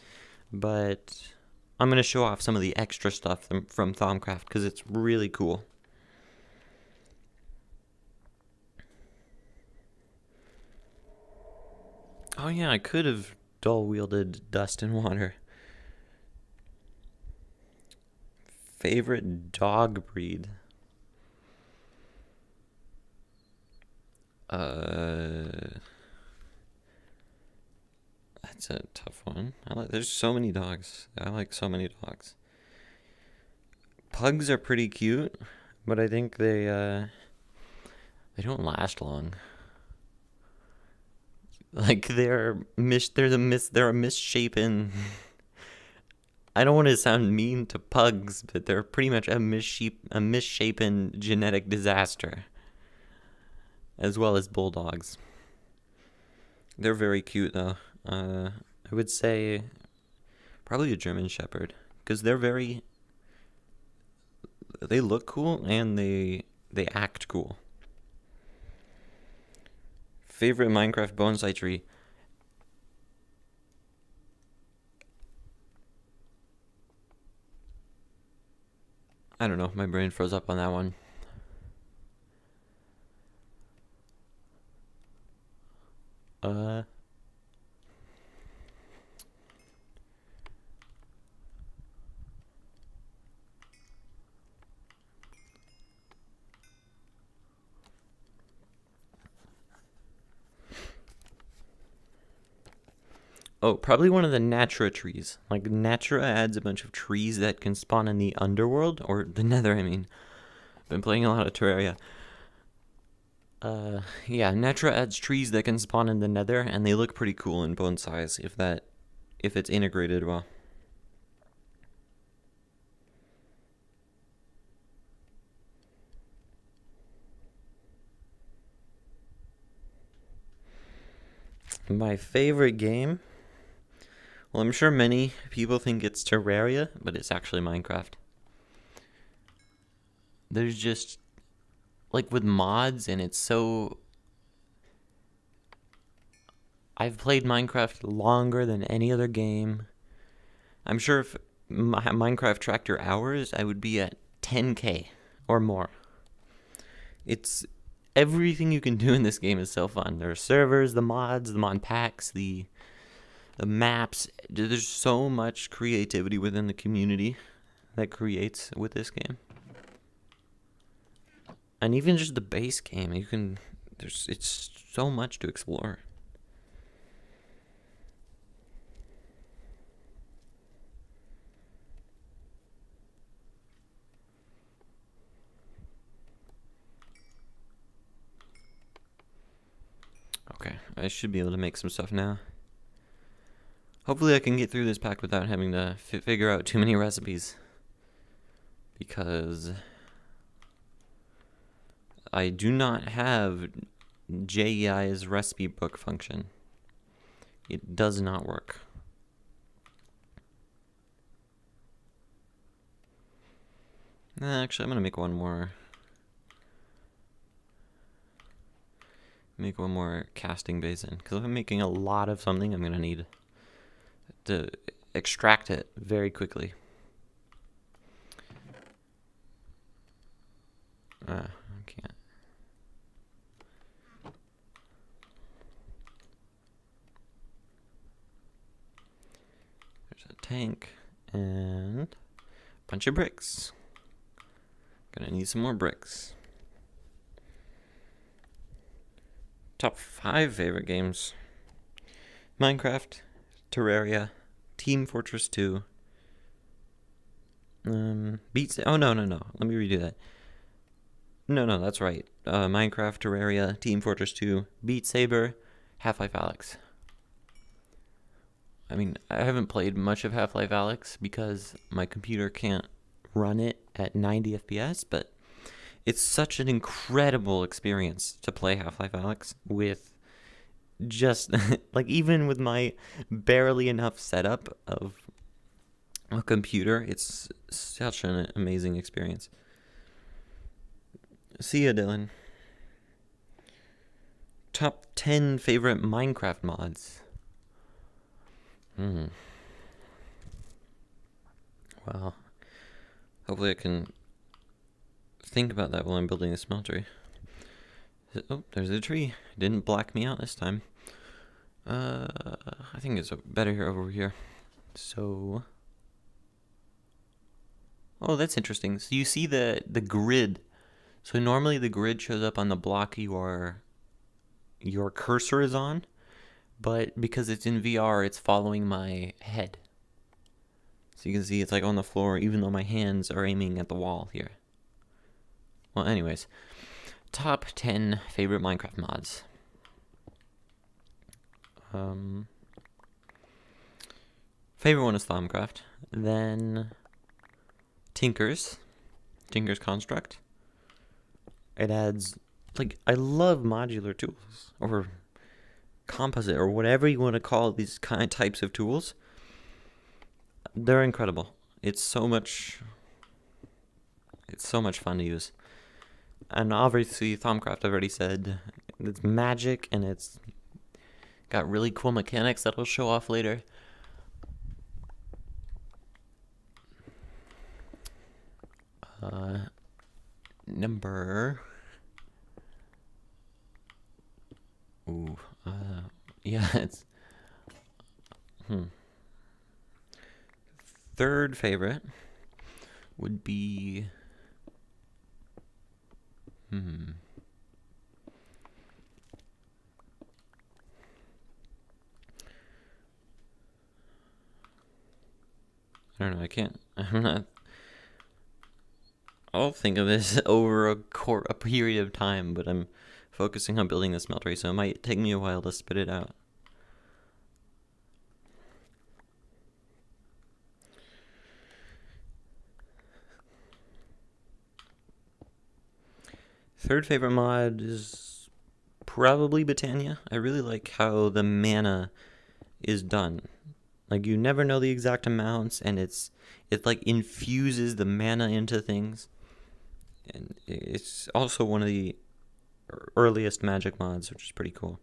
but I'm going to show off some of the extra stuff from Thaumcraft, because it's really cool. Oh yeah, I could have dual-wielded Dust and Water. Favorite dog breed? That's a tough one. There's so many dogs. I like so many dogs. Pugs are pretty cute, but I think they don't last long. Like they're a misshapen. I don't want to sound mean to pugs, but they're pretty much a misshapen genetic disaster, as well as bulldogs. They're very cute though. I would say probably a German Shepherd, because they look cool and they act cool. Favorite Minecraft bonsai tree? I don't know, my brain froze up on that one. Oh, probably one of the Natura trees. Like, Natura adds a bunch of trees that can spawn in the underworld, or the nether, I mean. Been playing a lot of Terraria. Yeah, Natura adds trees that can spawn in the nether, and they look pretty cool in bonsais if it's integrated well. My favorite game? Well, I'm sure many people think it's Terraria, but it's actually Minecraft. There's just, like with mods, and it's so... I've played Minecraft longer than any other game. I'm sure if Minecraft tracked your hours, I would be at 10K or more. It's... Everything you can do in this game is so fun. There are servers, the mods, the mod packs, the maps. There's so much creativity within the community that creates with this game. And even just the base game, it's so much to explore. Okay, I should be able to make some stuff now. Hopefully I can get through this pack without having to figure out too many recipes. Because I do not have JEI's recipe book function. It does not work. Actually, I'm going to make one more. Make one more casting basin, because if I'm making a lot of something, I'm going to need to extract it very quickly. I can't. There's a tank and a bunch of bricks. Gonna need some more bricks. Top 5 favorite games: Minecraft, Terraria, Team Fortress 2, oh no. Let me redo that. No, that's right. Minecraft, Terraria, Team Fortress 2, Beat Saber, Half-Life Alyx. I mean, I haven't played much of Half-Life Alyx because my computer can't run it at 90 FPS, but it's such an incredible experience to play Half-Life Alyx with just, like, even with my barely enough setup of a computer, it's such an amazing experience. See ya, Dylan. Top 10 favorite Minecraft mods. Wow. Hopefully I can think about that while I'm building a smeltery. Oh, there's a tree. Didn't black me out this time. I think it's better here over here. So... Oh, that's interesting. So you see the grid. So normally the grid shows up on the block your cursor is on, but because it's in VR, it's following my head. So you can see it's like on the floor, even though my hands are aiming at the wall here. Well, anyways, top 10 favorite Minecraft mods. Favorite one is Thaumcraft. Then Tinker's Construct. It adds, like, I love modular tools, or composite, or whatever you want to call these types of tools. They're incredible. It's so much fun to use. And obviously Thaumcraft, I've already said, it's magic, and it's got really cool mechanics that I'll show off later. Yeah, it's third favorite would be I don't know, I'm not, I'll think of this over a period of time, but I'm focusing on building the smeltery, so it might take me a while to spit it out. Third favorite mod is probably Botania. I really like how the mana is done. Like, you never know the exact amounts, and it like infuses the mana into things. And it's also one of the earliest magic mods, which is pretty cool.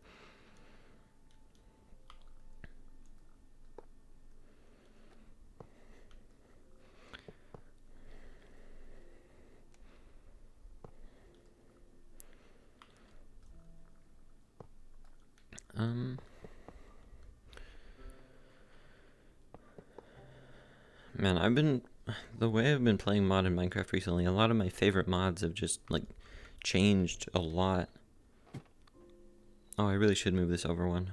Man, the way I've been playing modded Minecraft recently, a lot of my favorite mods have just, like, changed a lot. Oh, I really should move this over one.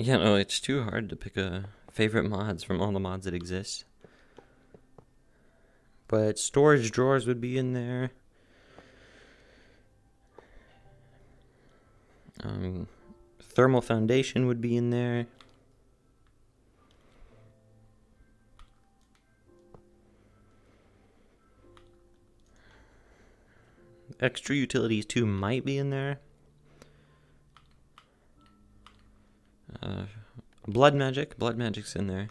Yeah, no, it's too hard to pick a favorite mods from all the mods that exist. But storage drawers would be in there. Thermal foundation would be in there. Extra utilities 2 might be in there. Blood magic's in there.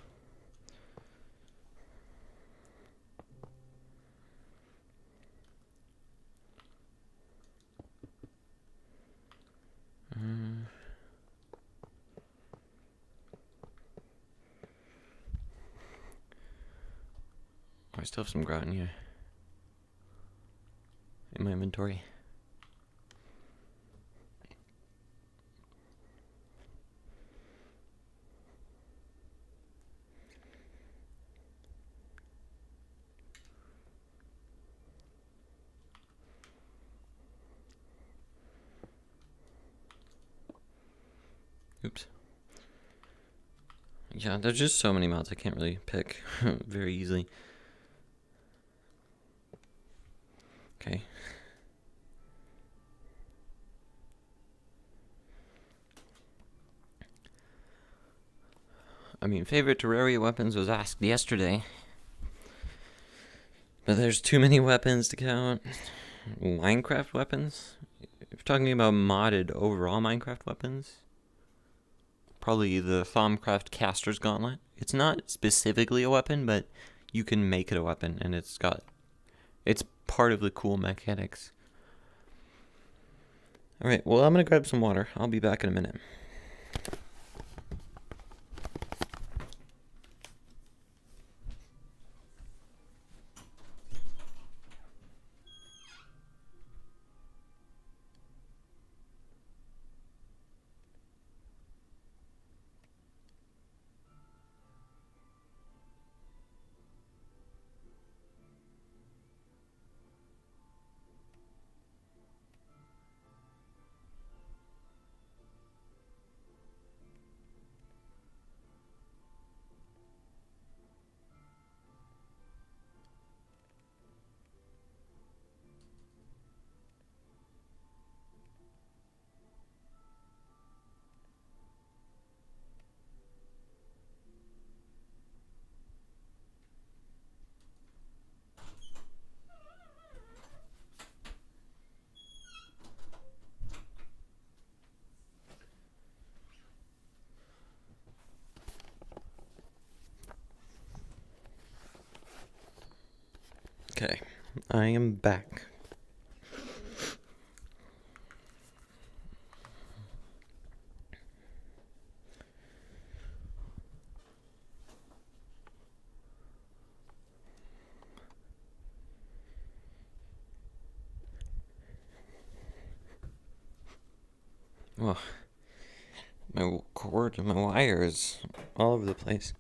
still have some grout in here. In my inventory. Oops. Yeah, there's just so many mods I can't really pick very easily. Okay. I mean, favorite Terraria weapons was asked yesterday. But there's too many weapons to count. Minecraft weapons? If you're talking about modded overall Minecraft weapons, probably the Thaumcraft Caster's Gauntlet. It's not specifically a weapon, but you can make it a weapon, and it's part of the cool mechanics. Alright, well, I'm gonna grab some water. I'll be back in a minute. Okay, I am back. Oh, my cord and my wire is all over the place.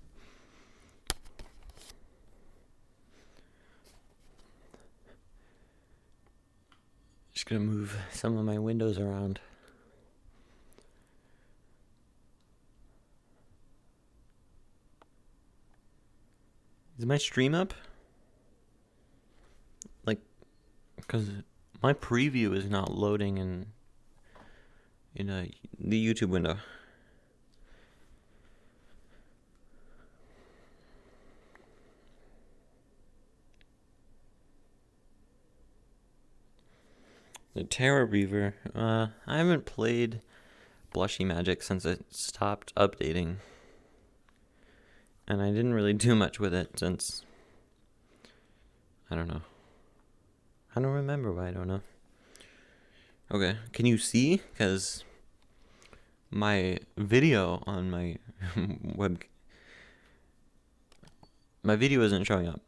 Just gonna move some of my windows around. Is my stream up? Like, because my preview is not loading in the YouTube window. The Terra Reaver. I haven't played Blushy Magic since it stopped updating. And I didn't really do much with it since... I don't know. I don't remember why I don't know. Okay, can you see? Because my video on my my video isn't showing up.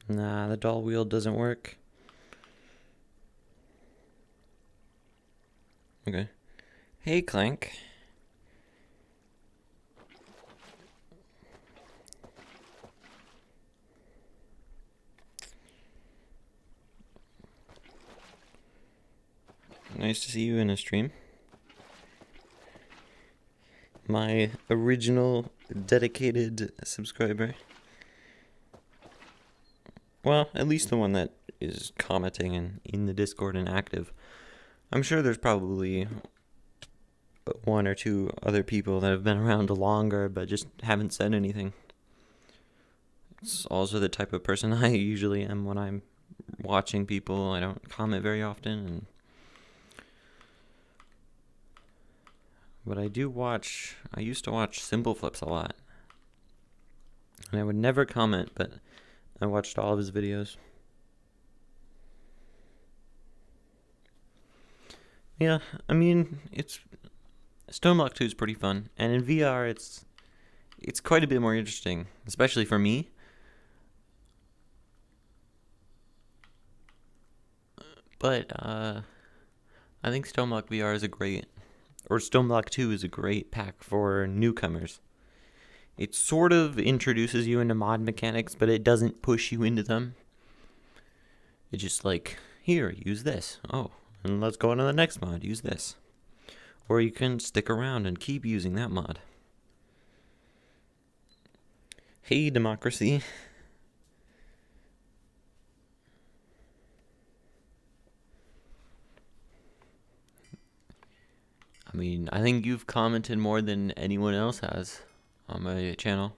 Nah, the doll wheel doesn't work. Okay. Hey, Clank. Nice to see you in a stream. My original dedicated subscriber. Well, at least the one that is commenting and in the Discord and active. I'm sure there's probably one or two other people that have been around longer but just haven't said anything. It's also the type of person I usually am when I'm watching people. I don't comment very often, but I used to watch Simple Flips a lot. And I would never comment, but I watched all of his videos. Yeah, I mean, Stoneblock 2 is pretty fun, and in VR it's quite a bit more interesting, especially for me. But I think Stoneblock 2 is a great pack for newcomers. It sort of introduces you into mod mechanics, but it doesn't push you into them. It's just like, here, use this. Oh, and let's go on to the next mod, use this. Or you can stick around and keep using that mod. Hey, democracy. I mean, I think you've commented more than anyone else has on my channel,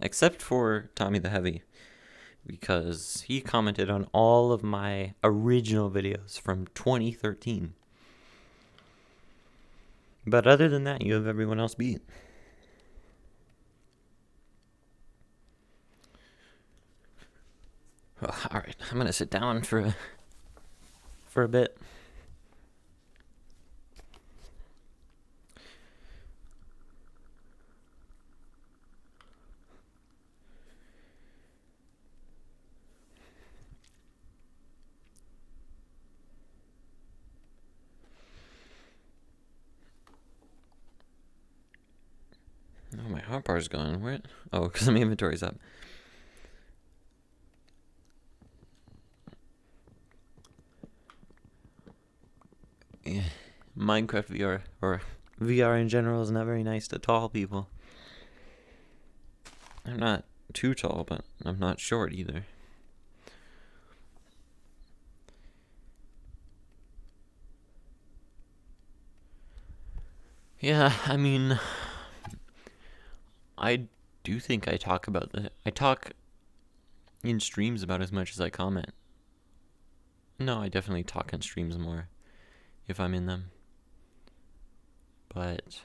except for Tommy the Heavy, because he commented on all of my original videos from 2013. But other than that, you have everyone else beat. Well, alright, I'm gonna sit down for a bit. Oh, my hotbar's gone. Where? Oh, because my inventory's up. Yeah. Minecraft VR, or VR in general, is not very nice to tall people. I'm not too tall, but I'm not short either. Yeah, I mean, I do think I talk in streams about as much as I comment. No, I definitely talk in streams more if I'm in them. But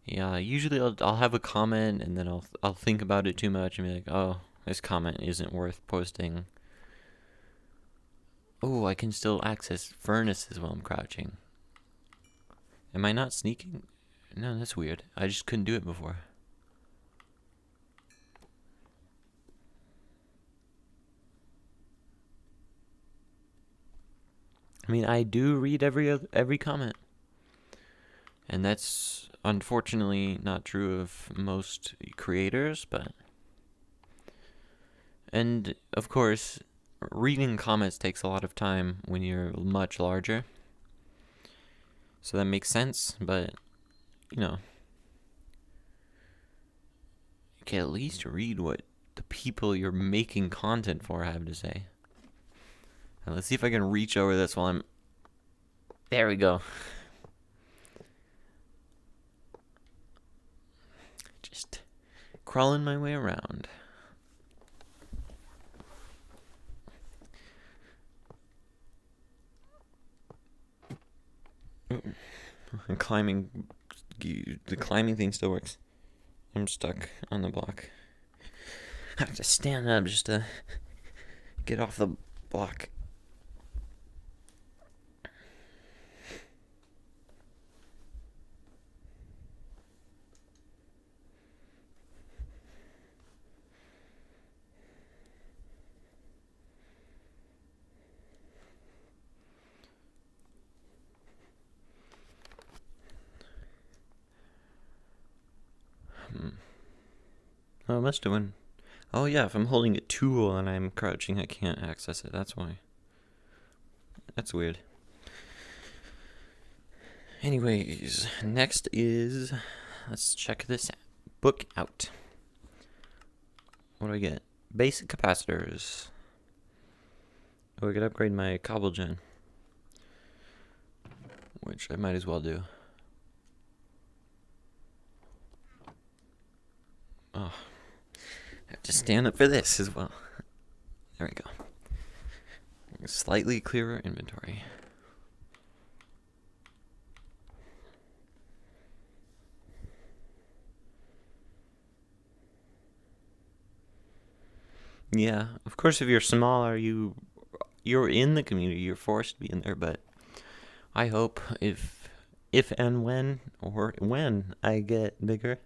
yeah, usually I'll have a comment and then I'll think about it too much and be like, oh, this comment isn't worth posting. Oh, I can still access furnaces while I'm crouching. Am I not sneaking? No, that's weird. I just couldn't do it before. I mean, I do read every comment. And that's unfortunately not true of most creators, but... And, of course, reading comments takes a lot of time when you're much larger. So that makes sense, but, you know, you can at least read what the people you're making content for have to say. Now, let's see if I can reach over this while I'm... There we go. Just crawling my way around. I'm climbing. The climbing thing still works. I'm stuck on the block. I have to stand up just to get off the block. Oh, it must have been. Oh yeah, if I'm holding a tool and I'm crouching, I can't access it. That's why. That's weird. Anyways, next is... Let's check this book out. What do I get? Basic capacitors. Oh, I could upgrade my cobble gen, which I might as well do. Oh, Just stand up for this as well. There we go. Slightly clearer inventory. Yeah, of course, if you're smaller, you're in the community. You're forced to be in there. But I hope if and when I get bigger,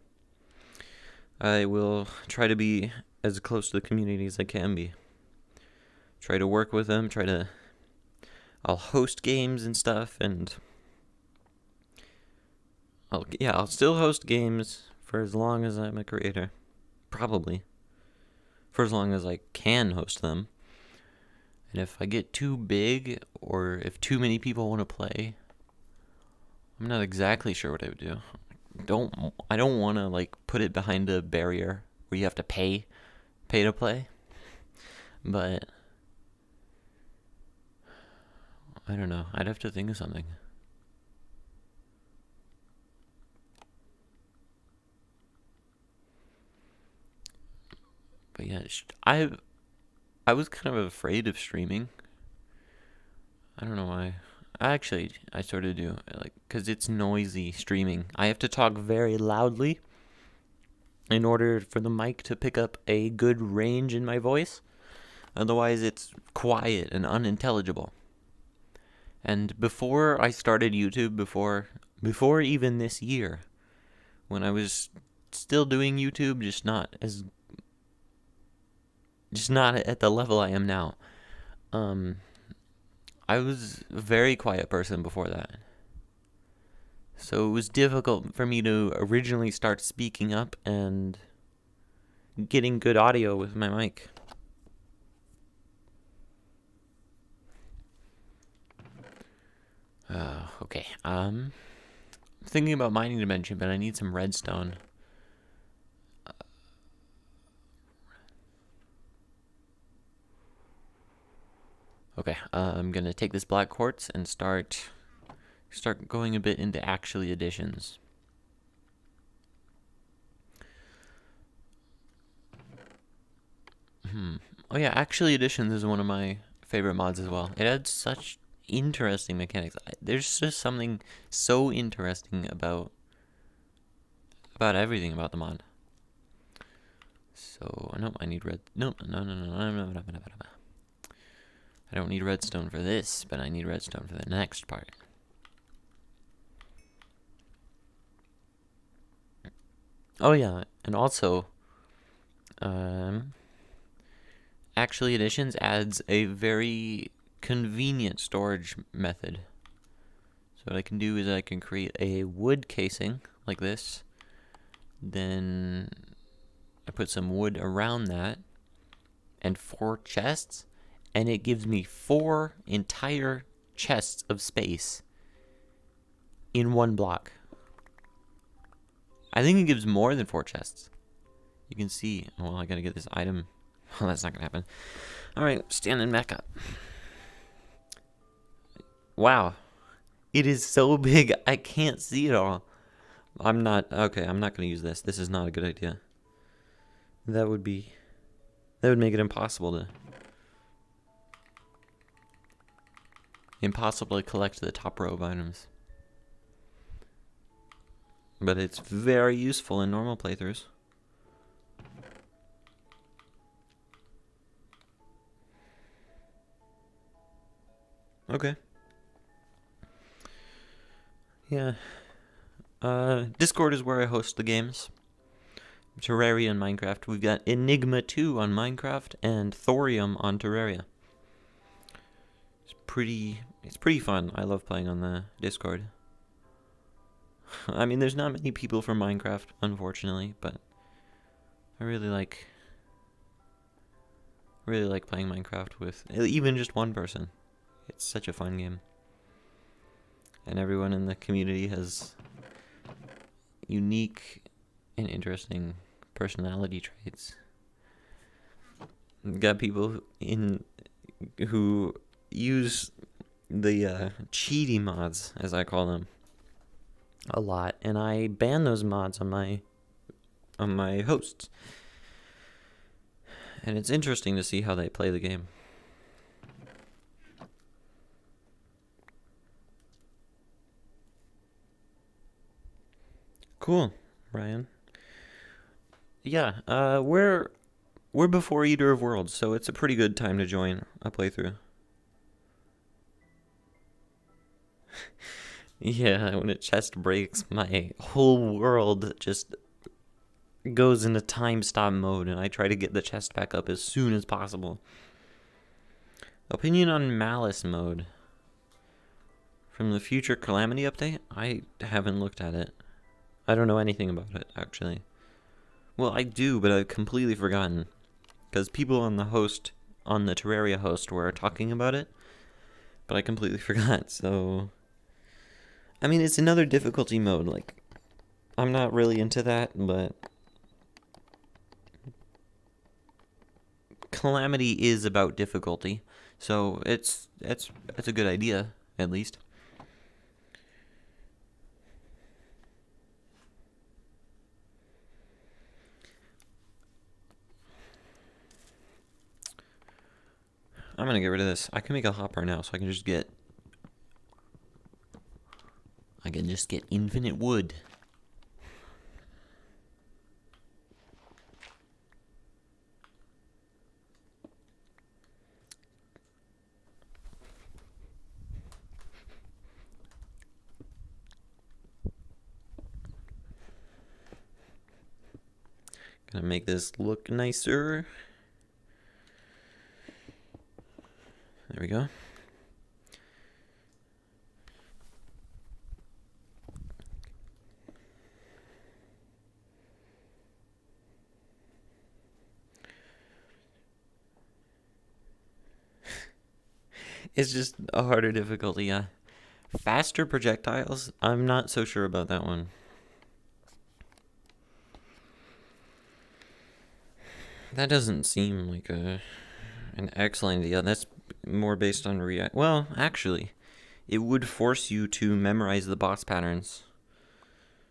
I will try to be as close to the community as I can be. Try to work with them. I'll host games and stuff, and I'll still host games for as long as I'm a creator. Probably. For as long as I can host them. And if I get too big, or if too many people want to play, I'm not exactly sure what I would do. I don't want to put it behind a barrier where you have to pay to play. But I don't know. I'd have to think of something. But yeah, I was kind of afraid of streaming. I don't know why. I sort of do, because it's noisy streaming. I have to talk very loudly in order for the mic to pick up a good range in my voice. Otherwise, it's quiet and unintelligible. And before I started YouTube, before even this year, when I was still doing YouTube, just not at the level I am now. I was a very quiet person before that. So it was difficult for me to originally start speaking up and getting good audio with my mic. Okay. I'm thinking about mining dimension, but I need some redstone. Okay, I'm gonna take this black quartz and start going a bit into actually additions. Oh yeah, actually additions is one of my favorite mods as well. It adds such interesting mechanics. There's just something so interesting about everything about the mod. So no, I need red. No. I don't need redstone for this, but I need redstone for the next part. Oh yeah, and also, actually additions adds a very convenient storage method. So what I can do is I can create a wood casing like this. Then I put some wood around that and 4 chests. And it gives me 4 entire chests of space in one block. I think it gives more than 4 chests. You can see. Well, I gotta get this item. Oh, that's not gonna happen. Alright, standing back up. Wow. It is so big, I can't see it all. I'm not gonna use this. This is not a good idea. That would make it impossible to collect the top row of items. But it's very useful in normal playthroughs. Okay. Yeah. Discord is where I host the games. Terraria and Minecraft. We've got Enigma 2 on Minecraft and Thorium on Terraria. It's pretty fun. I love playing on the Discord. I mean, there's not many people from Minecraft, unfortunately, but I really like playing Minecraft with even just one person. It's such a fun game. And everyone in the community has unique and interesting personality traits. We've got people who use the cheaty mods, as I call them, a lot, and I ban those mods on my hosts. And it's interesting to see how they play the game. Cool, Ryan. Yeah, we're before Eater of Worlds, so it's a pretty good time to join a playthrough. Yeah, when a chest breaks, my whole world just goes into time stop mode, and I try to get the chest back up as soon as possible. Opinion on Malice mode. From the Future Calamity update? I haven't looked at it. I don't know anything about it, actually. Well, I do, but I've completely forgotten. Because people on the Terraria host were talking about it, but I completely forgot, so... I mean, it's another difficulty mode, like... I'm not really into that, but... Calamity is about difficulty, so it's a good idea, at least. I'm gonna get rid of this. I can make a hopper now, so I can just get infinite wood. Gonna make this look nicer. There we go. It's just a harder difficulty, yeah. Faster projectiles? I'm not so sure about that one. That doesn't seem like an excellent idea. That's more based on react. Well, actually, it would force you to memorize the boss patterns.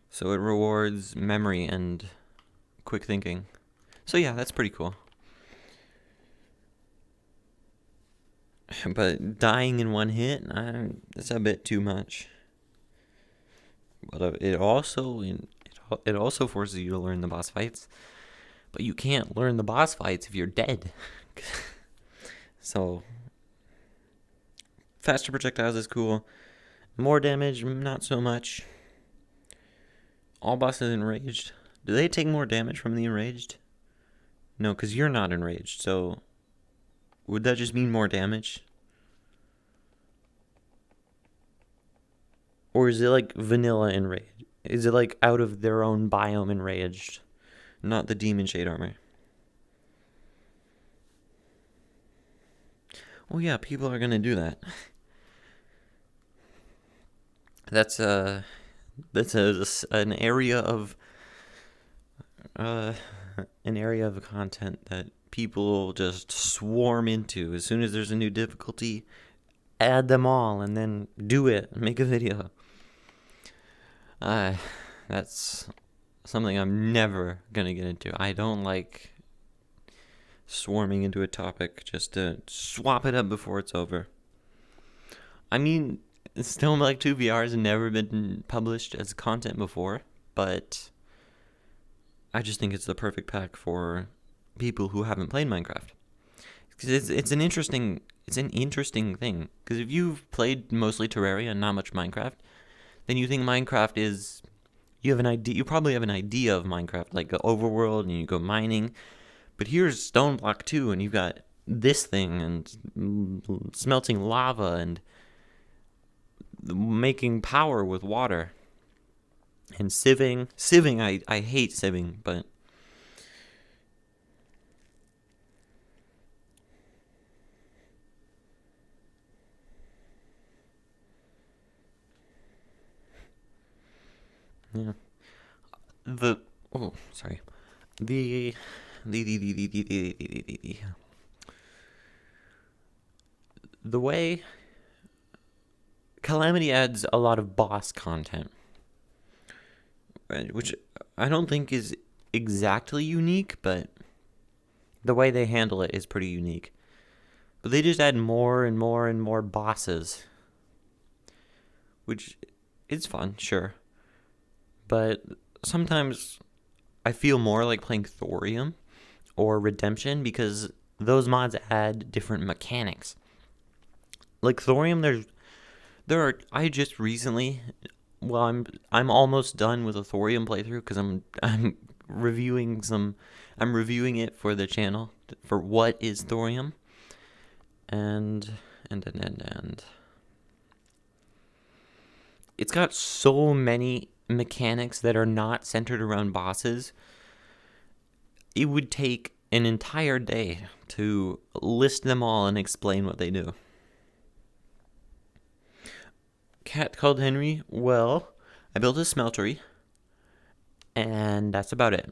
So it rewards memory and quick thinking. So yeah, that's pretty cool. But dying in one hit, that's a bit too much. But it also forces you to learn the boss fights. But you can't learn the boss fights if you're dead. So, faster projectiles is cool. More damage, not so much. All bosses enraged. Do they take more damage from the enraged? No, because you're not enraged, so... Would that just mean more damage? Or is it like vanilla enraged? Is it like out of their own biome enraged? Not the demon shade armor. Well, yeah, people are gonna do that. That's an area of content that people just swarm into. As soon as there's a new difficulty, add them all and then do it. Make a video. That's something I'm never gonna get into. I don't like swarming into a topic just to swap it up before it's over. I mean, Stoneblock 2 VR has never been published as content before, but I just think it's the perfect pack for people who haven't played Minecraft. Because it's an interesting thing. Because if you've played mostly Terraria and not much Minecraft, then you think Minecraft is... You probably have an idea of Minecraft, like the overworld, and you go mining. But here's Stoneblock 2, and you've got this thing, and smelting lava, and making power with water. And sieving. Sieving, I hate sieving, but... Yeah. The way Calamity adds a lot of boss content, which I don't think is exactly unique, but The way they handle it is pretty unique. But they just add more and more and more bosses. Which is fun, sure. But sometimes I feel more like playing Thorium or Redemption because those mods add different mechanics. Like Thorium, I just recently, well, I'm almost done with a Thorium playthrough because I'm reviewing it for the channel for what is Thorium, and it's got so many mechanics that are not centered around bosses. It would take an entire day to list them all and explain what they do. Cat called Henry. Well, I built a smeltery, and that's about it.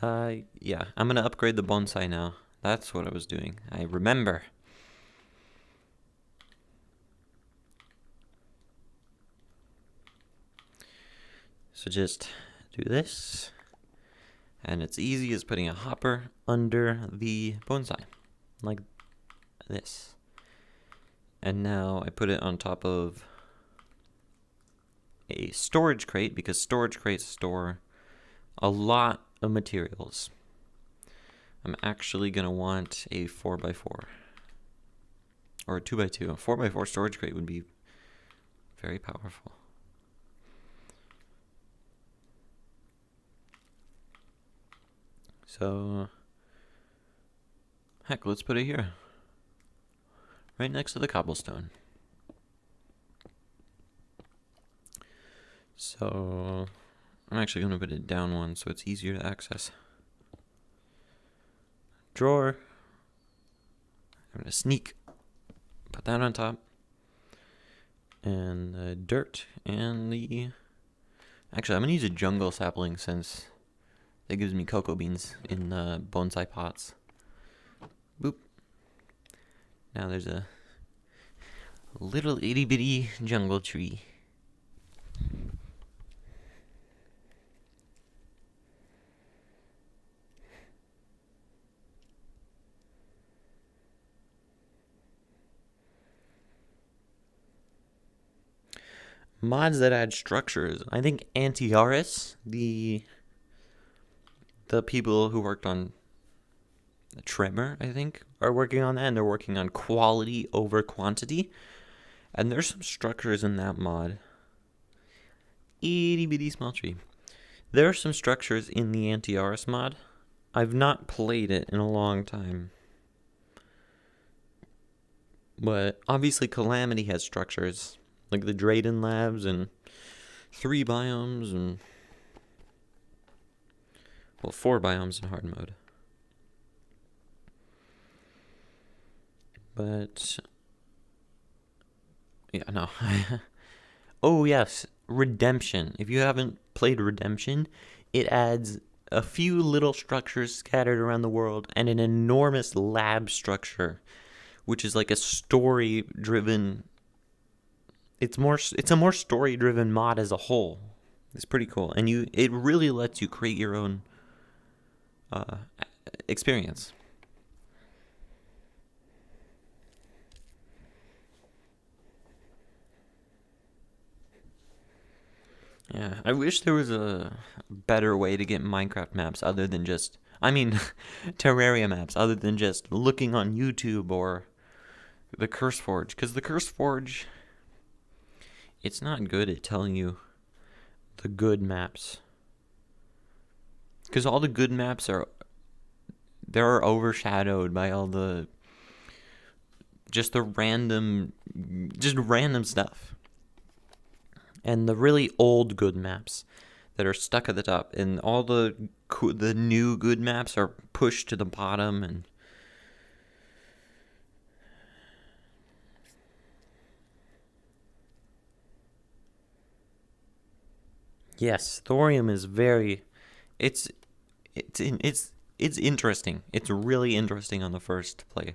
Yeah, I'm gonna upgrade the bonsai now. That's what I was doing. I remember. So just do this, and it's easy as putting a hopper under the bonsai, like this. And now I put it on top of a storage crate because storage crates store a lot of materials. I'm actually going to want a 4x4 or a 2x2. A 4x4 storage crate would be very powerful. So, heck, let's put it here. Right next to the cobblestone. So, I'm actually going to put it down one so it's easier to access. Drawer. I'm going to sneak. Put that on top. And the dirt and the... Actually, I'm going to use a jungle sapling since it gives me cocoa beans in the bonsai pots. Boop. Now there's a little itty bitty jungle tree. Mods that add structures. I think Antiaris, the people who worked on Tremor, I think, are working on that, and they're working on quality over quantity. And there's some structures in that mod. Itty bitty small tree. There are some structures in the Antiaris mod. I've not played it in a long time. But obviously Calamity has structures, like the Drayden Labs and 3 biomes and... well, 4 biomes in hard mode. But... yeah, no. Oh, yes. Redemption. If you haven't played Redemption, it adds a few little structures scattered around the world and an enormous lab structure, which is like a story-driven... It's a more story-driven mod as a whole. It's pretty cool. And it really lets you create your own experience. Yeah, I wish there was a better way to get Minecraft maps other than just... Terraria maps, other than just looking on YouTube or the CurseForge. Because the CurseForge, it's not good at telling you the good maps. Because all the good maps they're overshadowed by all the... just random stuff. And the really old good maps that are stuck at the top, and all the new good maps are pushed to the bottom. And yes, Thorium is very... It's interesting. It's really interesting on the first play,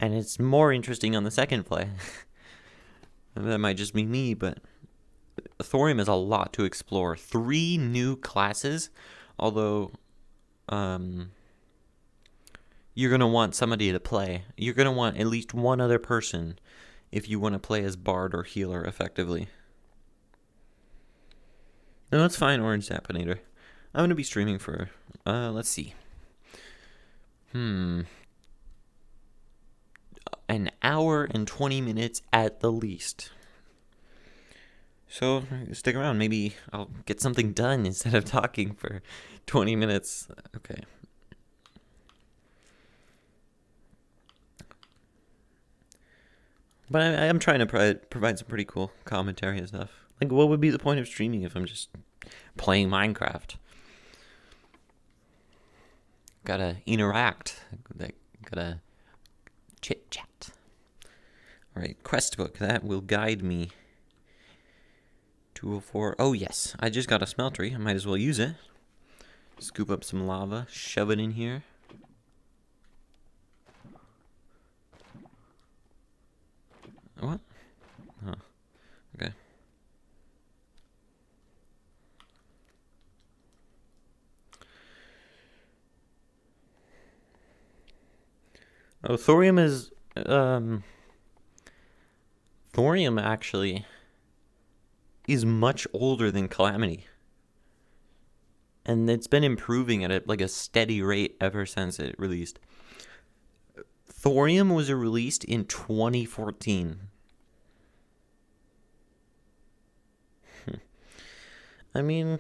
and it's more interesting on the second play. That might just be me, but Thorium is a lot to explore. 3 new classes although you're going to want somebody to play. You're going to want at least one other person if you want to play as bard or healer effectively. No, that's fine, Orange Zappinator. I'm going to be streaming for, let's see. An hour and 20 minutes at the least. So, stick around. Maybe I'll get something done instead of talking for 20 minutes. Okay. But I'm trying to provide some pretty cool commentary and stuff. Like, what would be the point of streaming if I'm just playing Minecraft? Gotta interact. Gotta chit-chat. Alright, quest book. That will guide me. 204. Oh, yes. I just got a smeltery. I might as well use it. Scoop up some lava. Shove it in here. What? Oh, okay. Oh, thorium is, thorium actually is much older than Calamity. And it's been improving at like a steady rate ever since it released. Thorium was released in 2014. I mean,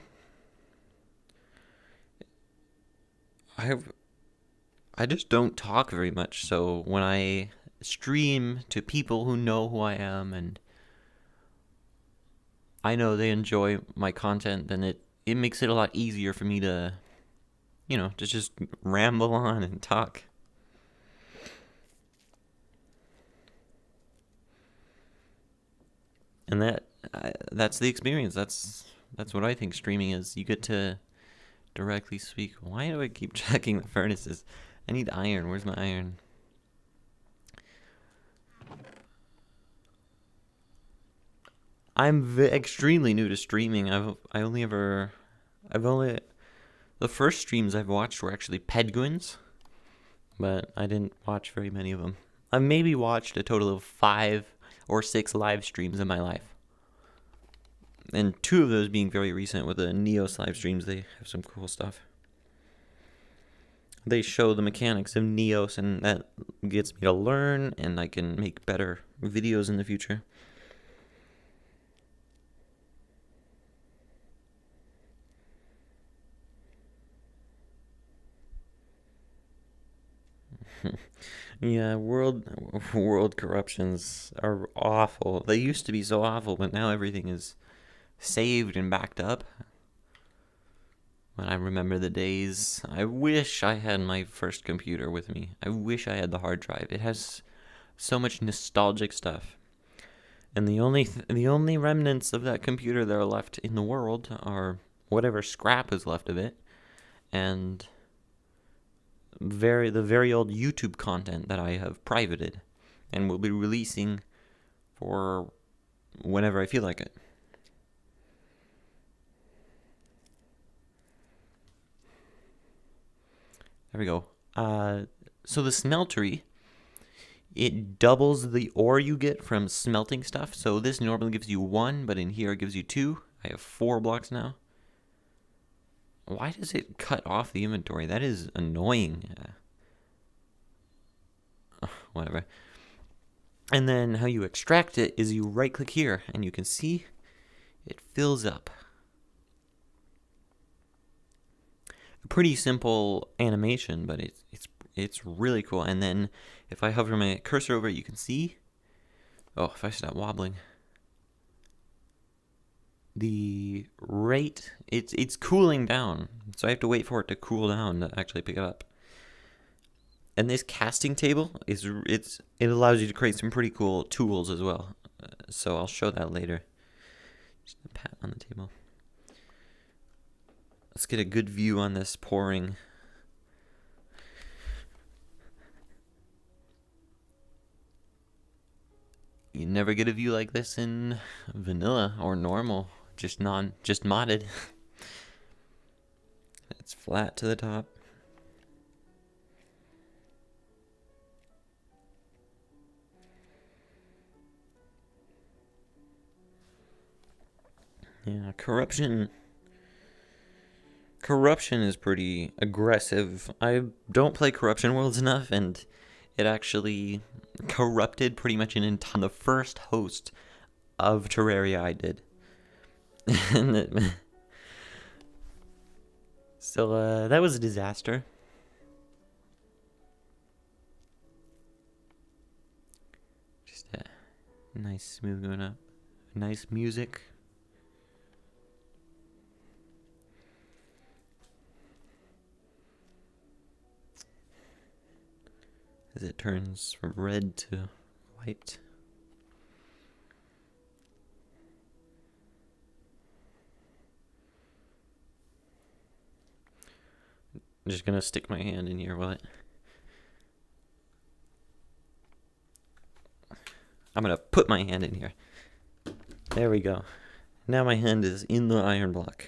I just don't talk very much, so when I stream to people who know who I am and I know they enjoy my content, then it makes it a lot easier for me to, to just ramble on and talk. And that's the experience. That's what I think streaming is. You get to directly speak. Why do I keep checking the furnaces? I need iron. Where's my iron? I'm extremely new to streaming. The first streams I've watched were actually Pedguin's, but I didn't watch very many of them. I've maybe watched a total of 5 or 6 live streams in my life. And 2 of those being very recent with the Neos live streams. They have some cool stuff. They show the mechanics of Neos, and that gets me to learn, and I can make better videos in the future. Yeah, world corruptions are awful. They used to be so awful, but now everything is saved and backed up. When I remember the days, I wish I had my first computer with me. I wish I had the hard drive. It has so much nostalgic stuff. And the only remnants of that computer that are left in the world are whatever scrap is left of it, and the very old YouTube content that I have privated and will be releasing for whenever I feel like it. There we go. So the smeltery, it doubles the ore you get from smelting stuff. So this normally gives you 1, but in here it gives you 2. I have 4 blocks now. Why does it cut off the inventory? That is annoying. Whatever. And then how you extract it is you right click here and you can see it fills up. A pretty simple animation, but it's really cool. And then if I hover my cursor over it, you can see, oh, if I stop wobbling, the rate, it's cooling down. So I have to wait for it to cool down to actually pick it up. And this casting table it allows you to create some pretty cool tools as well. So I'll show that later. Just a pat on the table. Let's get a good view on this pouring. You never get a view like this in vanilla or normal, just modded. It's flat to the top. Yeah, corruption is pretty aggressive. I don't play Corruption Worlds enough, and it actually corrupted pretty much the first host of Terraria I did. So that was a disaster. Just nice smooth going up. Nice music. As it turns from red to white. I'm just gonna stick my hand in here while I'm gonna put my hand in here. There we go. Now my hand is in the iron block.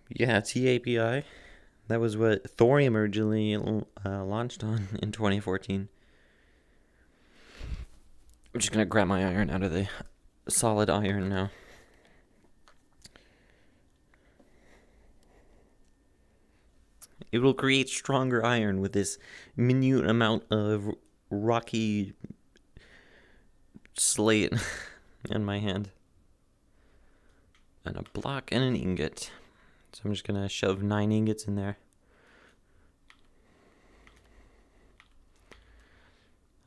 Yeah, TAPI. That was what Thorium originally launched on in 2014. I'm just gonna grab my iron out of the solid iron now. It will create stronger iron with this minute amount of rocky slate in my hand. And a block and an ingot. So I'm just gonna shove 9 ingots in there.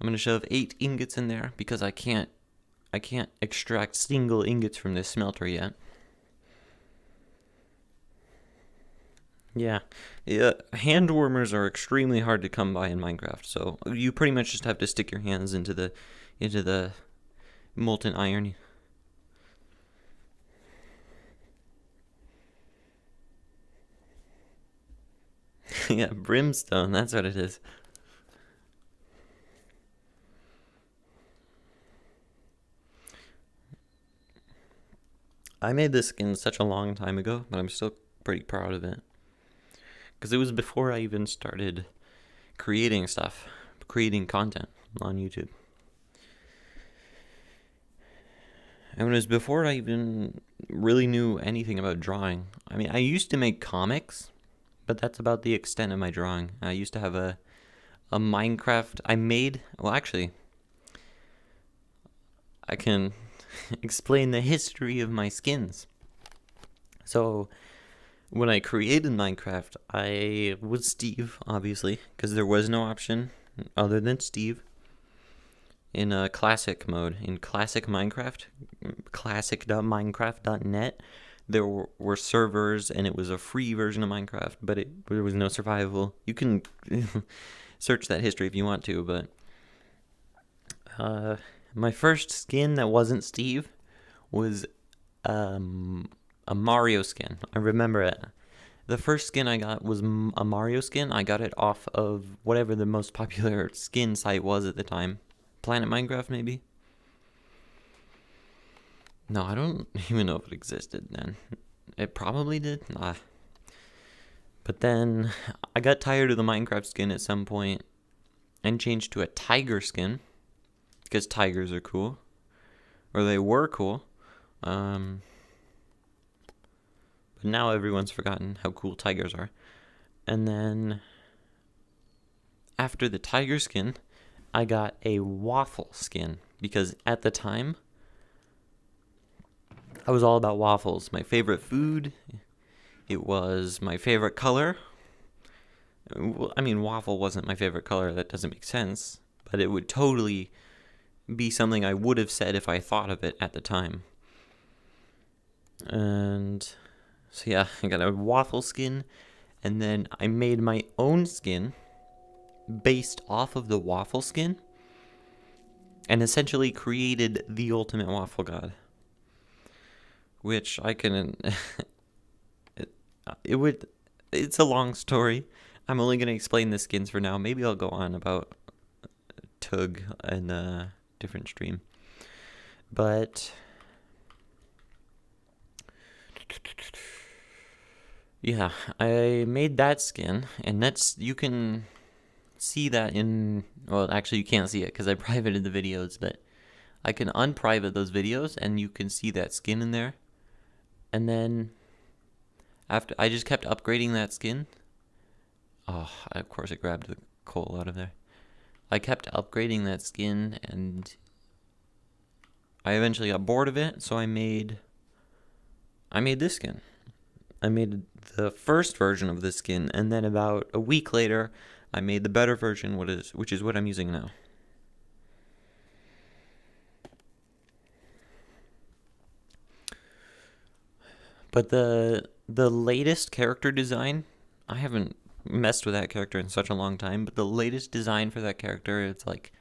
I'm gonna shove 8 ingots in there because I can't extract single ingots from this smelter yet. Yeah, hand warmers are extremely hard to come by in Minecraft, so you pretty much just have to stick your hands into the molten iron. Yeah, brimstone, that's what it is. I made this skin such a long time ago, but I'm still pretty proud of it. Because it was before I even started creating content on YouTube. And it was before I even really knew anything about drawing. I mean, I used to make comics, but that's about the extent of my drawing. I used to have a Minecraft. Actually, I can explain the history of my skins. So, when I created Minecraft, I was Steve, obviously, because there was no option other than Steve. In classic mode, in classic Minecraft, classic.minecraft.net, there were servers, and it was a free version of Minecraft, but there was no survival. You can search that history if you want to, but my first skin that wasn't Steve was a Mario skin. I remember it. The first skin I got was a Mario skin. I got it off of whatever the most popular skin site was at the time. Planet Minecraft, maybe? No, I don't even know if it existed then. It probably did. But then I got tired of the Minecraft skin at some point and changed to a tiger skin because tigers are cool. Or they were cool. But now everyone's forgotten how cool tigers are. And then after the tiger skin, I got a waffle skin because at the time I was all about waffles. My favorite food. It was my favorite color. I mean, waffle wasn't my favorite color. That doesn't make sense. But it would totally be something I would have said if I thought of it at the time. And so yeah, I got a waffle skin. And then I made my own skin based off of the waffle skin and essentially created the ultimate waffle god, which I can it's a long story. I'm only going to explain the skins for now. Maybe I'll go on about Tug in a different stream, but yeah, I made that skin, and you can see that in, well, actually you can't see it because I privated the videos, but I can unprivate those videos and you can see that skin in there. And then after, I just kept upgrading that skin. Oh, of course it grabbed the coal out of there. I kept upgrading that skin and I eventually got bored of it, so I made this skin. I made the first version of this skin, and then about a week later, I made the better version, which is what I'm using now. But the latest character design, I haven't messed with that character in such a long time, but the latest design for that character, it's like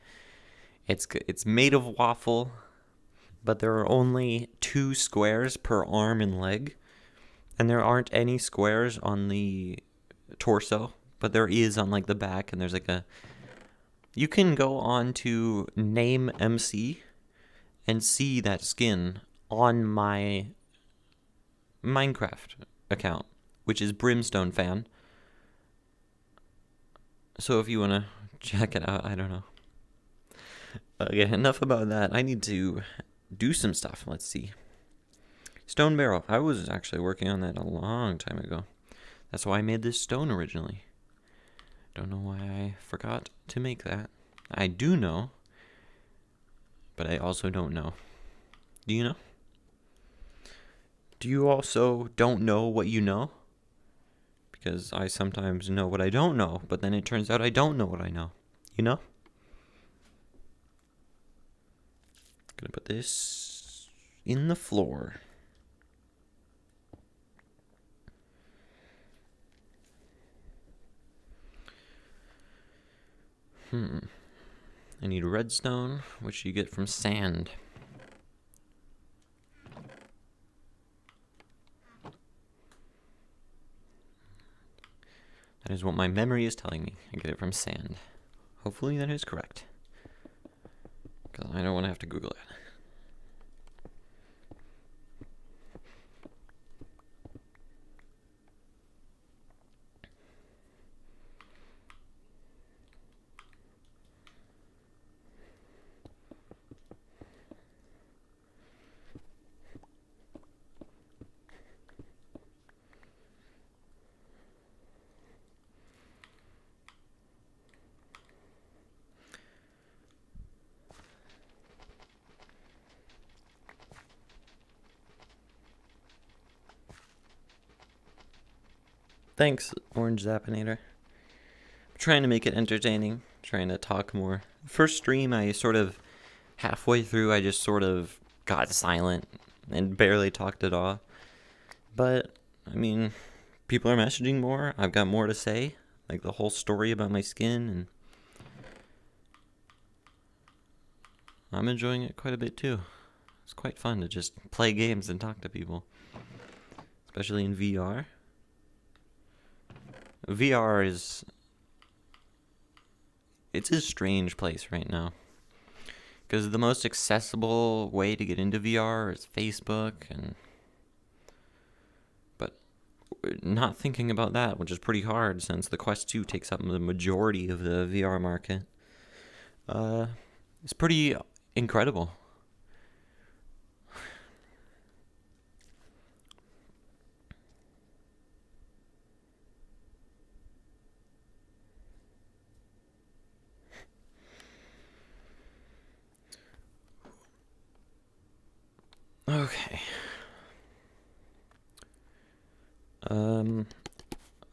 it's made of waffle, but there are only 2 squares per arm and leg, and there aren't any squares on the torso, but there is on like the back, and there's like you can go on to Name MC and see that skin on my Minecraft account, which is Brimstone Fan. So if you want to check it out, I don't know. Okay, enough about that. I need to do some stuff. Let's see. Stone barrel. I was actually working on that a long time ago. That's why I made this stone originally. Don't know why I forgot to make that. I do know, but I also don't know. Do you know? Do you also don't know what you know? Because I sometimes know what I don't know, but then it turns out I don't know what I know. You know? Gonna put this in the floor. I need redstone, which you get from sand. That is what my memory is telling me. I get it from sand. Hopefully that is correct, because I don't want to have to Google it. Thanks, Orange Zappinator. I'm trying to make it entertaining, trying to talk more. First stream, I sort of, halfway through, I just sort of got silent and barely talked at all. But, I mean, people are messaging more. I've got more to say, like the whole story about my skin, and I'm enjoying it quite a bit too. It's quite fun to just play games and talk to people, especially in VR. VR it's a strange place right now, because the most accessible way to get into VR is Facebook, but not thinking about that, which is pretty hard since the Quest 2 takes up the majority of the VR market. It's pretty incredible. Okay.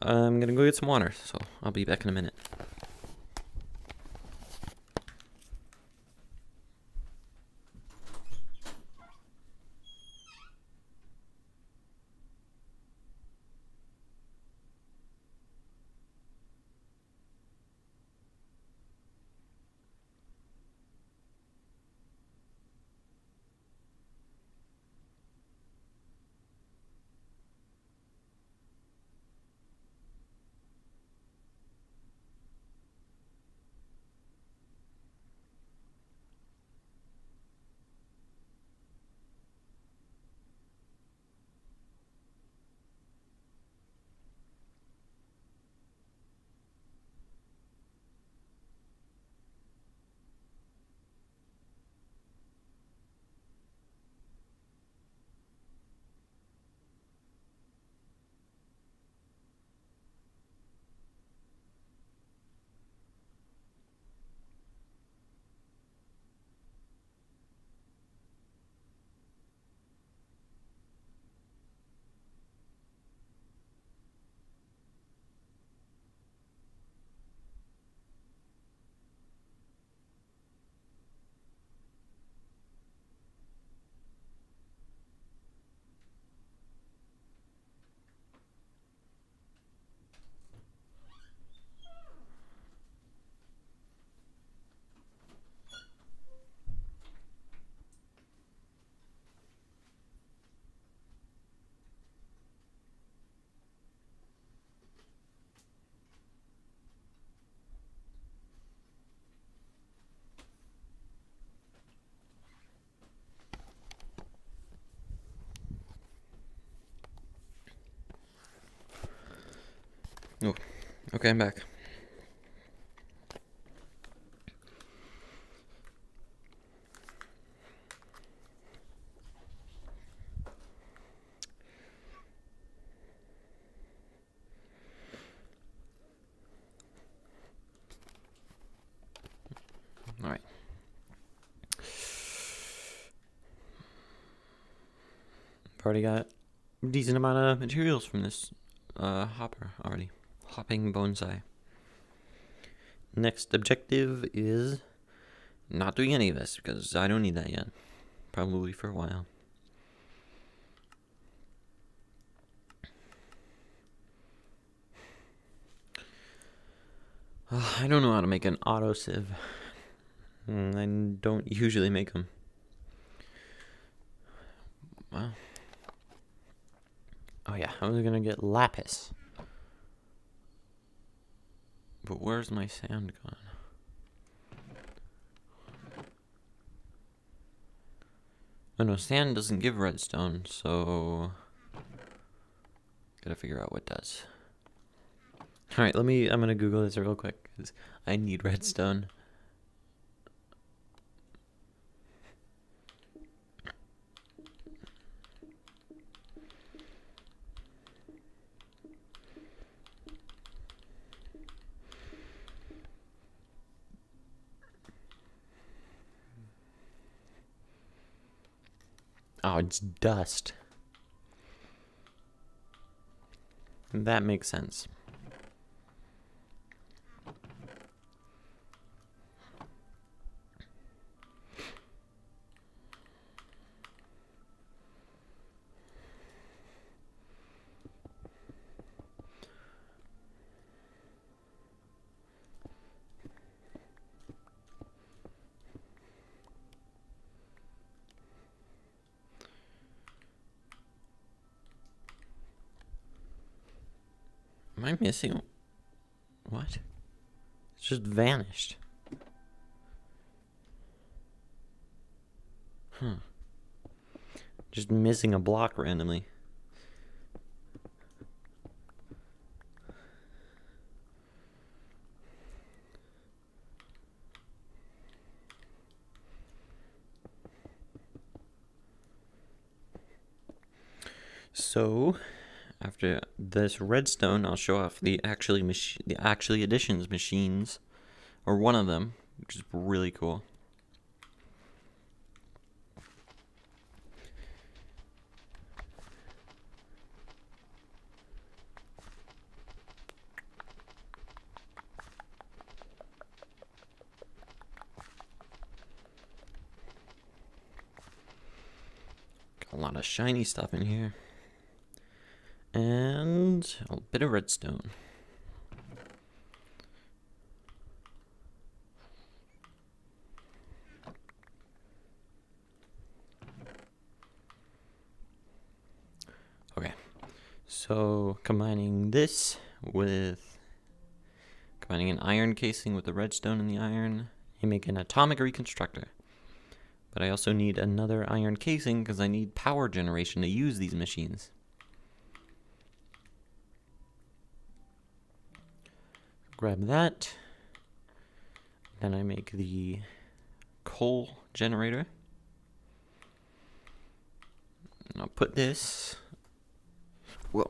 I'm gonna go get some water, so I'll be back in a minute. Oh, okay, I'm back. All right. I've already got a decent amount of materials from this hopper already. Hopping bonsai. Next objective is not doing any of this because I don't need that yet. Probably for a while. I don't know how to make an auto sieve. I don't usually make them. Wow. Oh yeah, I was gonna get lapis. But where's my sand gone? Oh no, sand doesn't give redstone, so gotta figure out what does. Alright, I'm gonna Google this real quick, because I need redstone. Oh, it's dust. That makes sense. Am I missing? What? It's just vanished. Huh. Just missing a block randomly. So, after this redstone, I'll show off the actually additions machines, or one of them, which is really cool. Got a lot of shiny stuff in here. And a bit of redstone. Okay, so combining an iron casing with the redstone and the iron, you make an atomic reconstructor. But I also need another iron casing because I need power generation to use these machines. Grab that. Then I make the coal generator. And I'll put this. Well,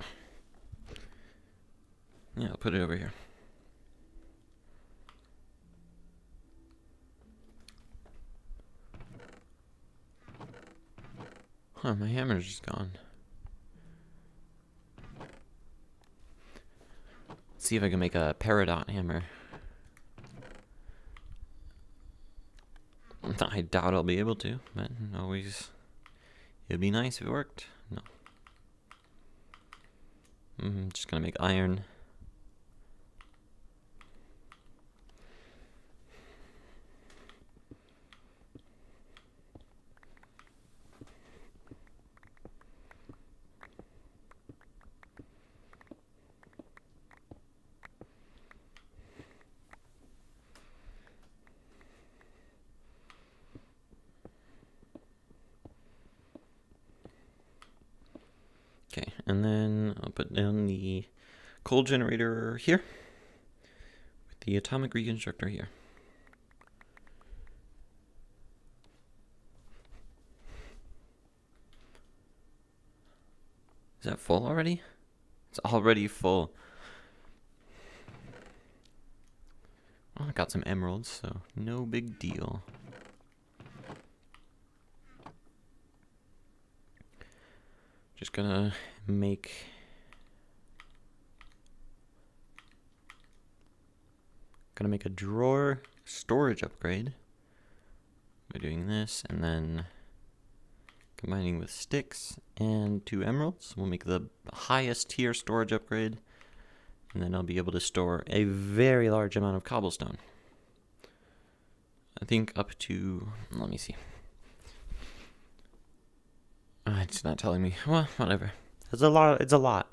yeah, I'll put it over here. Huh, my hammer's just gone. Let's see if I can make a peridot hammer. I doubt I'll be able to, but always, it'd be nice if it worked. No. I'm just gonna make iron. Okay, and then I'll put down the coal generator here with the atomic reconstructor here. Is that full already? It's already full. Well, I got some emeralds, so no big deal. Just gonna make a drawer storage upgrade by doing this, and then combining with sticks and 2 emeralds. We'll make the highest tier storage upgrade, and then I'll be able to store a very large amount of cobblestone. I think up to, let me see. It's not telling me. Well, whatever. It's a lot. It's a lot.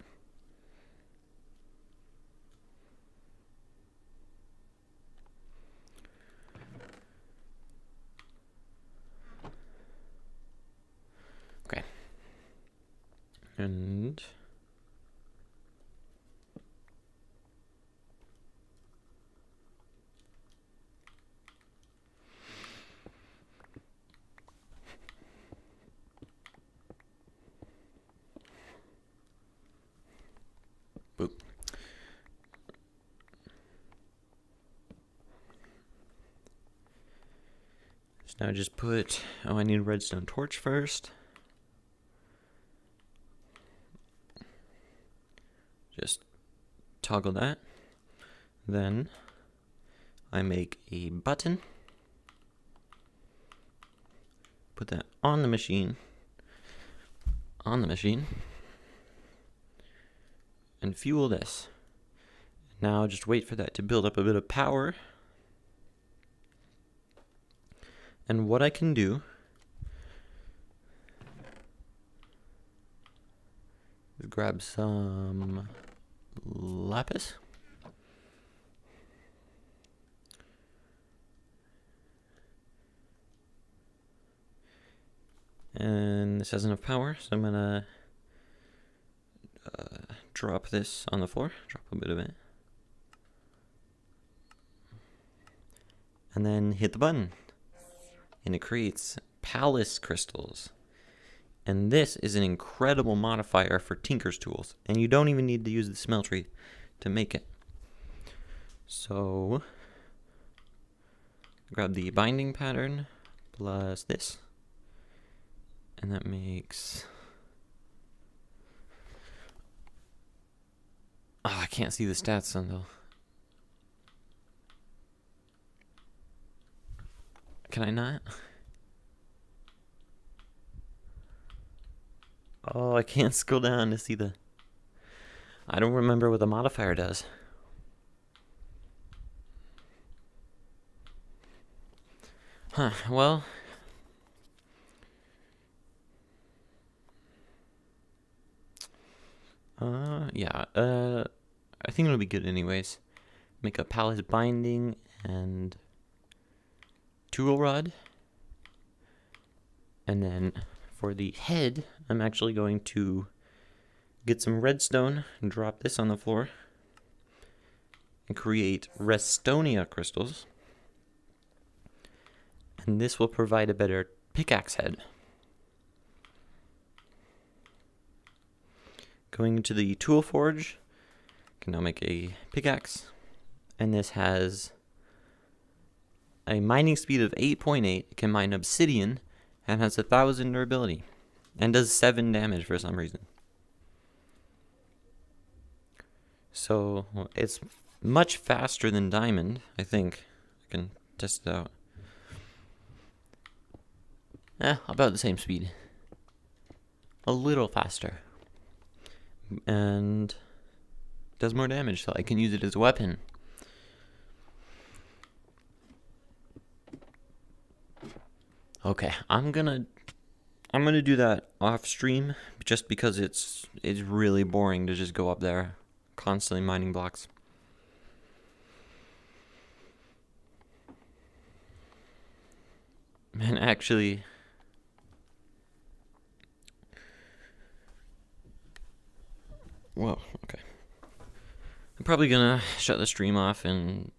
Okay. And boop. So now just put, I need a redstone torch first. Just toggle that. Then I make a button. Put that on the machine. And fuel this. Now just wait for that to build up a bit of power. And what I can do is grab some lapis. And this has enough power, so I'm gonna drop this on the floor, drop a bit of it, and then hit the button, and it creates palace crystals. And this is an incredible modifier for Tinker's tools, and you don't even need to use the smeltery to make it. So grab the binding pattern plus this, and that makes, I can't see the stats on though. Can I not? Oh, I can't scroll down to see the, I don't remember what the modifier does. Huh, well, yeah, I think it'll be good anyways. Make a palace binding and tool rod. And then for the head, I'm actually going to get some redstone and drop this on the floor and create Restonia crystals. And this will provide a better pickaxe head. Going into the tool forge, can now make a pickaxe, and this has a mining speed of 8.8. It can mine obsidian and has 1,000 durability and does 7 damage for some reason. So it's much faster than diamond, I think. I can test it out. About the same speed. A little faster. And does more damage, so I can use it as a weapon. Okay, I'm gonna do that off stream just because it's really boring to just go up there constantly mining blocks. And actually, whoa, okay. Probably gonna shut the stream off in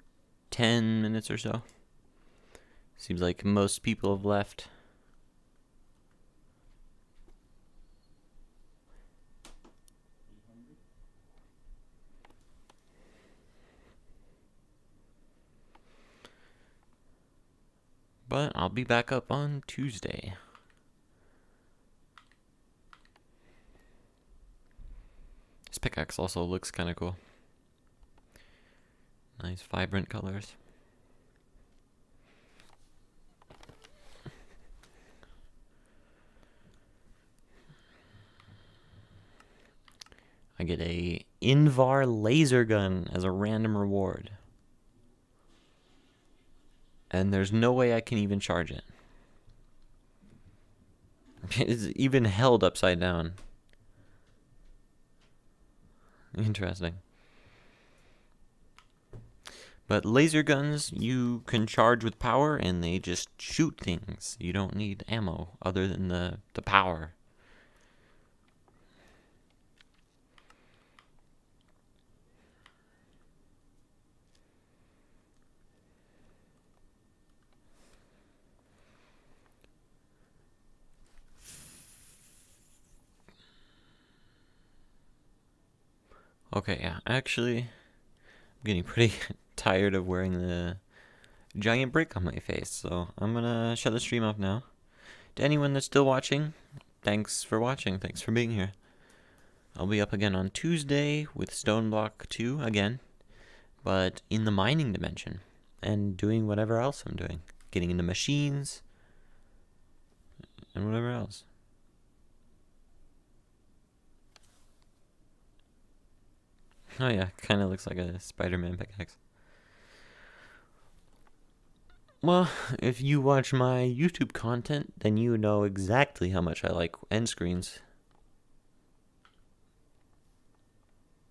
10 minutes or so. Seems like most people have left. But I'll be back up on Tuesday. This pickaxe also looks kind of cool. Nice vibrant colors. I get a Invar laser gun as a random reward. And there's no way I can even charge it. It's even held upside down. Interesting. But laser guns, you can charge with power and they just shoot things. You don't need ammo other than the power. Okay, yeah, actually, I'm getting pretty tired of wearing the giant brick on my face, so I'm gonna shut the stream off now. To anyone that's still watching, thanks for watching, thanks for being here. I'll be up again on Tuesday with Stoneblock 2 again, but in the mining dimension, and doing whatever else I'm doing. Getting into machines, and whatever else. Oh yeah, kind of looks like a Spider-Man pickaxe. Well, if you watch my YouTube content, then you know exactly how much I like end screens.